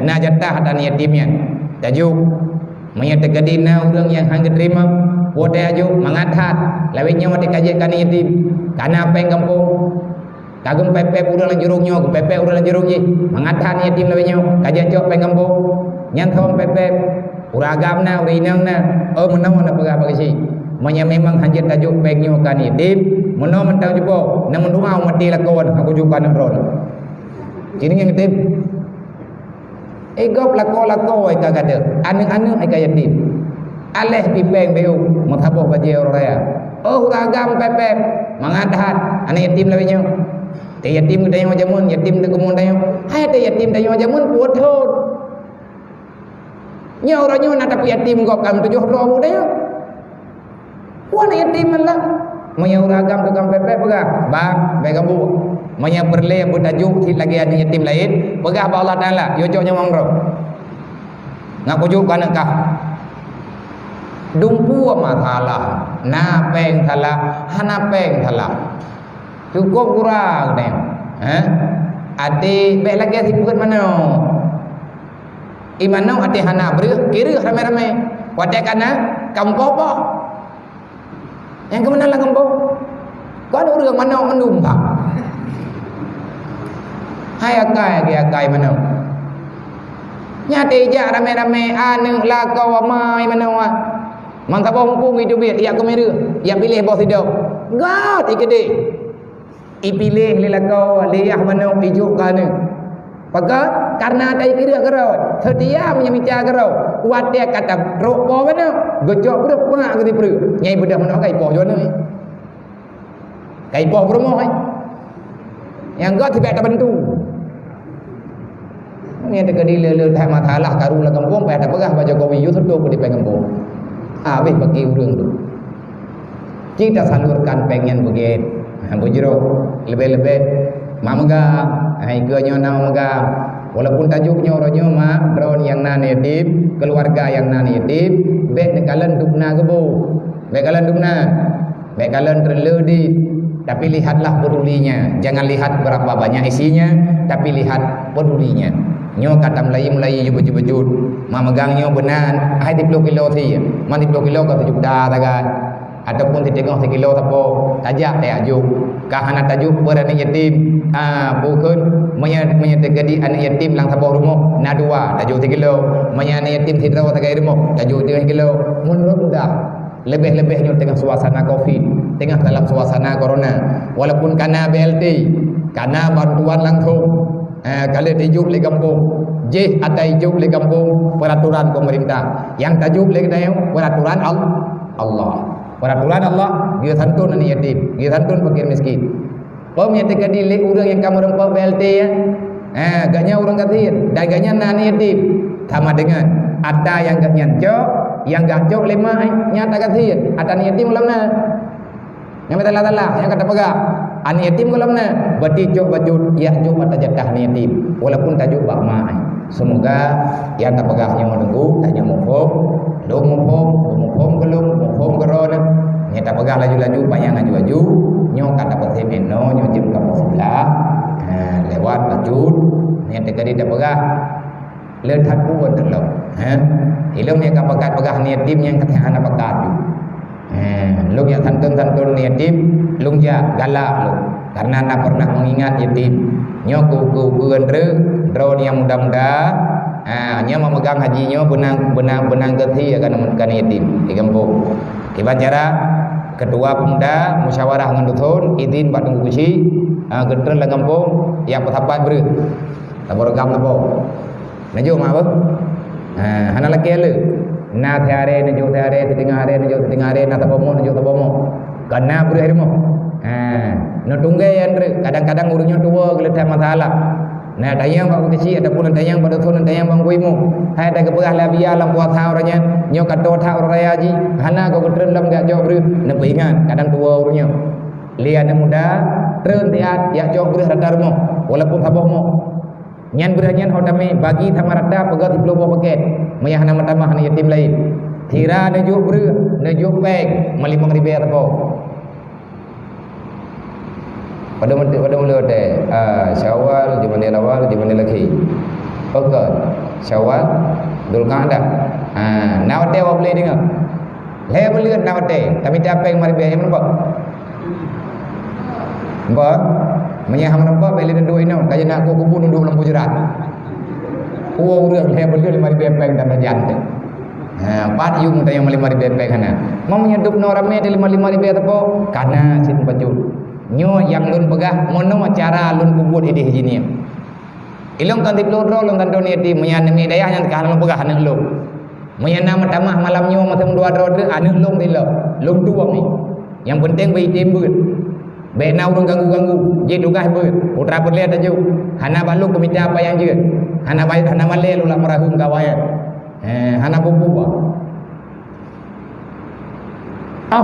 na jatah dan yatimnya tajuk miat tegadi na urang yang hang terima bote aju mangathat lawitnya mati kajian kan yatim kana peng kampung kagum pepe urang la jurungnya pepe urang la jurungnya mangathat yatim lawitnya kajian cok peng kampung nyan thom pepe uragam na urinang na menaw na bagi si manya memang hanya tajuk pengnya kan yatim menaw mentang jupo nang mendoa mati lakon aku juga na bro kini yang yatim egop lako ai kagade anu ai yatim aleh pipeng beu mataboh baje oraya uragam pepe mangadhat anak yatim lawitnya te yatim dayo jamun yatim de kumun dayo hai te yatim dayo jamun puot thot nya orangnya nak tapi yatim kok kam 7 roh dia wana yatim lah maya uragam tukang pepe pegah bang bega bu maya perle butajuk ti lagi ada yatim lain pegah ba Allah Taala yojoknya mangro ngaku juk kanakah dumpu masalah na peng thala hana peng thala cukup kurang deh ati be lagi sibuk mana imanau ati hana ber kiri rame-rame wate kana kampopo yang kemana lah kampo kau ada orang mana mendumpak hai akai mana nyate ja rame-rame anu lakau amai mana wa mantap hongkong itu biar ya kemira ya pilih bos hidup god ikede ipilih lelakau liah mana ijuk kana pakat karena ada kira kerau sedia punya bicara kerau kuat dia kata rokok mana gejok berapa nak kena perlu nyai bedah mana kai poh jona kai poh promo yang god tidak ada bantu ni ada kedi le dah masalah karu la kampung pe ada pegah baca Jokowi YouTube di kampung habis bagi urang tu kita salurkan pengen begitu bujro lebih-lebih mamaga hai ke nyo nama maga Walaupun tajuknya orangnya mak drone yang nan yatim, keluarga yang nan yatim, bek nekalan dupna kebo. Bek kalan dupna. Bek kalan terledi. Tapi lihatlah pedulinya. Jangan lihat berapa banyak isinya, tapi lihat pedulinya. Nyo kata Melayu je bejut-bejut. Ma megangnya benan, ai 10 kilo thi. Man 10 kilo ka 7 dah tagai. Ataupun 3 kilo tapo, tajak tak ajuk. Kahana tajuk berani yatim. Bukan menyat terjadi anak yatim lang tapo rumah na 2 tajuk 3 kilo. Menyat anak yatim tidak tagai rumah tajuk 3 kilo. Menurut mudah. Lebih-lebihnya tengah suasana Covid, tengah dalam suasana corona. Walaupun karena BLT, karena bantuan langsung, kalau tajuk di kampung, ada tajuk di kampung peraturan pemerintah. Yang tajuk di kampung peraturan Allah. Peraturan Allah, dia santun anak yatim, dia santun fakir miskin. Pemnya terjadi le orang yang kamu rempak BLT ya, gaknya orang katir, dan gaknya anak yatim, sama dengan ada yang gaknya jauh. Yang gacok 5 nyata kathir ada ni yatim ulamna yang betala-tala yang kata pegah ani yatim ulamna berarti jok bajut ya jok mata jatah ni yatim walaupun tajuk bak mai semoga yang tak pegahnya menunggu tanya mufhum belum mufhum belum kerana nya tak pegah laju-laju bayang aju-aju nyo kata pesemen no nyo jem kapo sebelah lewat bajut nya tekadi tak pegah lên thật của quân thần lộc thì lúc này các bậc gà niệm tim yang kata anak bakat lúc ya santun niat tim lúc ya galak lu karena anak pernah mengingat yatim nyoku gendre drone yang muda-muda nya memegang hajinya benang kethi akan yatim di kampung kibat cara ketua pemuda musyawarah dengan dusun izin buat tunggu kusi gendre lah kampung yang petapat ber tabur gam tapo najo ma apa? Hana laki le. Na tiare najo tiare tengah hari na tabomo najo tabomo. Karena beri hari mo. No tunggai andre kadang-kadang urungnya tua geletah masalah. Nah dayang bang kecil ataupun dayang pada thon dayang bang kuimu. Hai ada keperah labia lam buat thau orangnya. Nyo kato thau raya ji. Hana ko ketren lam gak jauh beri. Na ingat kadang tua urungnya. Lihat muda tren tiat ya jauh beri rata rumah walaupun tabomo. Nyan beranyan hodame bagi tamarada pegat 10 buah paket mayah nama tamah ni yatim lain tira najuk ber najuk beg malimang ribu atapo pada mula ada Syawal di mana awal di mana lagi pegat Syawal Dzulqa'dah nawate wa boleh dengar le boleh nawate tapi tapeng mari be emang ba menyaham nampak beli dan dua ini kaya nak aku kubur nunduk lampu jerat uang orang lebar dia 5,000 bepeng dan jantan pat yung tayang 5,000 bepeng kana mau menyedup no rame di 5,000 atapo karena sin bajut nyo yang lun pegah mono cara lun kubur idih jinia ilong kan diplodro long kan doni di menyanami daya yang kan lun pegah hanek lu menyanam tamah malam nyo macam dua drode anek lung dilo lung dua ni yang penting bayi tembut bena urang ganggu-ganggu je dugah ber putra berle tajuk hana balu komite apa yang je hana baik hana male lula merahum kawayan hana bubu ba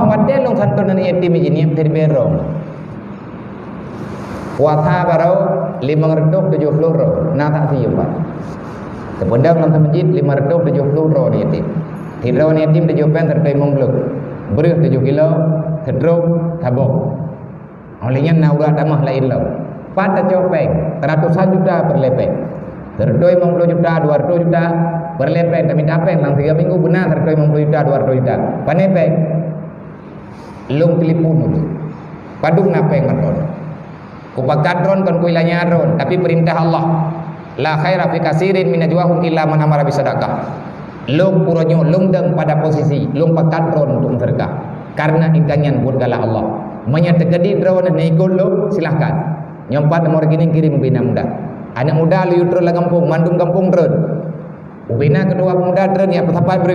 wate long santun ni yatim ini terberong wata barau 570 ro na tak siyo ba kependang lang masjid 570 ro ni yatim tidro ni yatim tajuk pen terkai mongblok beruh 7 kilo sedruk tabok olehnya naura damah lain lo pada copeng ratusan juta berlepek terdoi 50 juta 200 juta berlepek tapi tapeng lang 3 minggu benar terdoi 50 juta 200 juta panepek lung telepon dulu padung napeng kadron kupakat dron kan kuilanya dron tapi perintah Allah la khaira fi katsirin min najwahum illa man amara bi sadaqah lung puronyo lung deng pada posisi lung pakat dron untuk sedekah karena intanyan buat gala Allah menyatakan drone ni ikut silahkan nyompat nomor rekening kirim ubina muda anak muda lu yutro la kampung mandung kampung drone ubina kedua pemuda drone yang pertama ber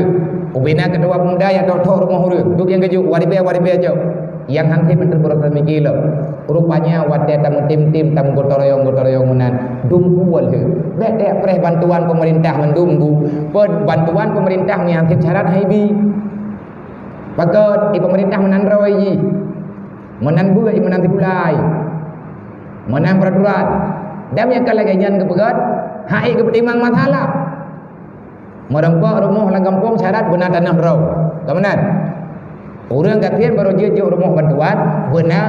ubina kedua pemuda yang tok rumah huru duk yang keju waribe aja yang hanti betul berapa mikilo rupanya wate tamu tim tamu gotoroyong menan dumpu wal he bede preh bantuan pemerintah mendunggu bantuan pemerintah ni hanti syarat haibi bagot di pemerintah menan royi menan buat menan tipulai menan peraturan dan yang kalau gajian kepegat Hai ke timang mathala. Merempak rumah lang kampung syarat benar tanah rau. Kemudian orang katian baru jejuk rumah bantuan benar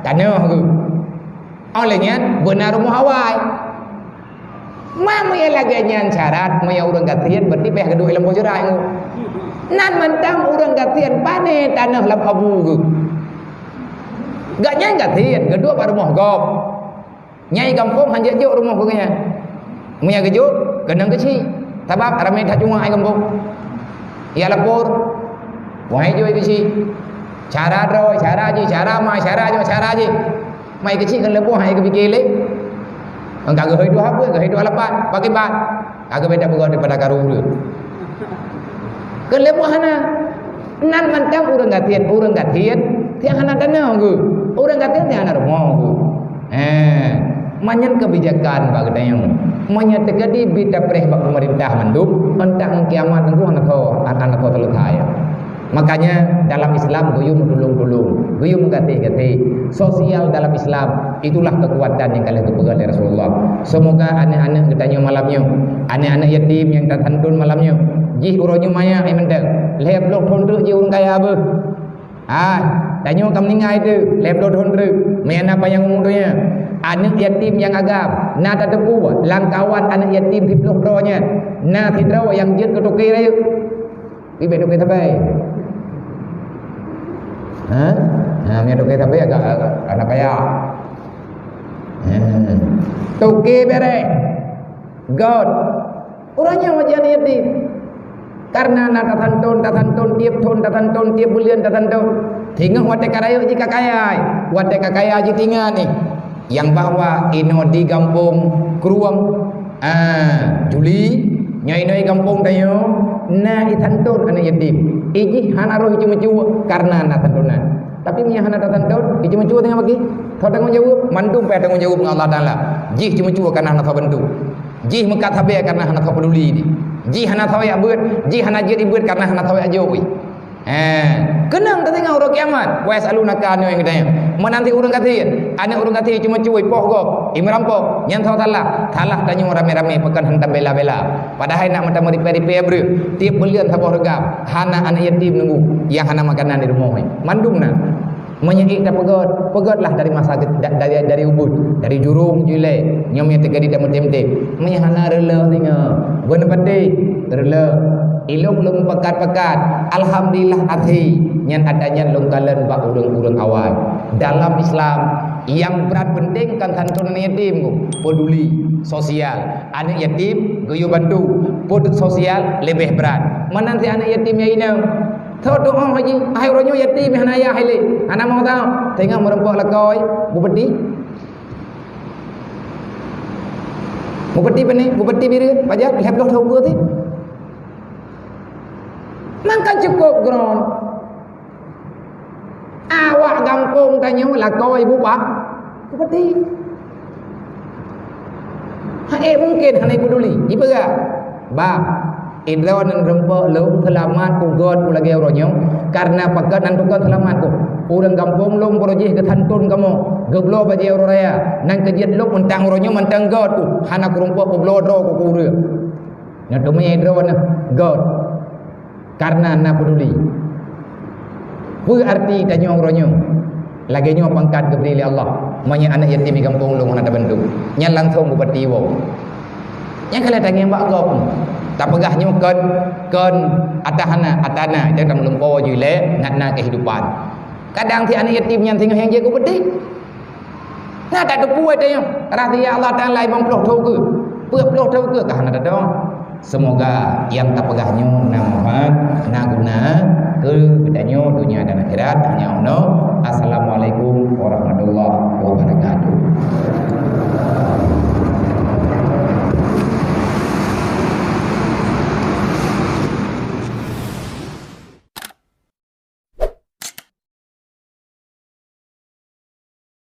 tanah tu. Olehnya benar rumah awal. Mama lagi nyan syarat maya orang katian berarti pihak kedua ilmu cerai tu. Nan mentang orang katian pane tanah lam abu tu. Gak nyan katian kedua pada rumah gop. Nyai kampung hanya jejuk rumah kenya. Maya kejuk kenang kecil. Sebab ramai tak cuma ai kampung. Ia lapor. Wahai joi kecil. Cara roi, cara je, cara mai, cara je, cara je. Mai kecil kan lebuh hai ke fikir lek. Engkau ke hidup apa? Ke hidup lapan, pakai bat. Agak beda bergaul daripada karu dia. Ke lebuh hana. Nan mantap orang gatian, tiang hana tanah ke. Orang gatian tiang hana rumah ke. Manyan kebijakan bagdayang. Manyan terjadi bida preh bak pemerintah menduk entang kiamat tunggu anak kau terletai. Makanya dalam Islam guyum tolong-tolong, guyum gati-gati. Sosial dalam Islam itulah kekuatan yang kalian dipegang oleh Rasulullah. Semoga anak-anak ketanya malamnya, anak-anak yatim yang terhantun malamnya. Jih uronyo maya ai mendeng. Lep lok thon ruk je urang kaya apa? Tanya kamu ningai tu, lep lok thon ruk. Mai apa yang umurnya? Anak yatim yang agam, na tak tepu, langkawan anak yatim di blok rohnya, na tidak yang jin ketuki raya. Ibe tuki sampai. Mia tuki sampai agak anak kaya. Tuki bere. God. Orangnya wajah yatim. Karena na tatantun tiap bulan tatantun. Tinggal wate karayo jika kaya, wate kakaya jika tinggal ni. Yang bawa ino di kampung keruang Juli nyai kampung tayo na itantun anak yatim iji hana roh cuma-cuma karena anak tantunan tapi punya hana tantun cuma-cuma tengah bagi kau tanggung jawab mandum pe tanggung jawab dengan Allah Taala jih cuma-cuma karena anak bantu jih mekat habe karena anak peduli jih hana tahu ya beut jih hana jadi beut karena anak tahu aja oi kenang tengah orang kiamat wes alunaka ni yang katanya menanti urang katiin anak urang katiin cuma cuy poh gop imrampok yang tahu talah tanya rame-rame pekan hantam bela-bela padahal nak mentang mari peri bro tiap belian sabah regam hana anak yatim nunggu yang hana makanan di rumah mandumna menyengik dah pegot lah dari masa dari ubud dari jurung jule nyom yang terjadi dalam temtem menyahana rela tengah benar pandai rela ilmu belum pekat-pekat alhamdulillah hati yang adanya longgalan bak urang-urang awal dalam Islam yang berat penting kan santunan yatim peduli sosial anak yatim geyo bantu peduli sosial lebih berat menanti anak yatim yang ini thau doa haji hai ronyo yatim hana ya haile ana mau tahu tengah merempok lakoi bupati bani bupati biru pajak lihat dok tahu tu mangkan cukup gron awak kampung tanya lakoi bupati mungkin hana peduli ibu gak Idlawan dan rempok lung selamat kugot lagi orangnya karena pakat nantukan selamat ku orang kampung lung projek ketantun kamu geblo baje orang raya nang kejet lung mentang orangnya mentang god ku hana kurumpok kublo dro ku kure na domanya idlawan god karena na peduli berarti tanya orangnya lagi nyo pangkat kebeli Allah manya anak yatim di kampung lung ada bantu nya langsung bupati wo yang kalian tanya mbak gop tak pegahnya kon atana jangan melumpuh jule ngana kehidupan kadang ti anak yatim yang tinggal yang jago pedih nah tak ada puas dia rahsia Allah Taala ibang ploh tau ke ploh tau ke kahana dah semoga yang tak pegahnya manfaat na guna ke bedanya dunia dan akhirat hanya Allah. Assalamualaikum warahmatullahi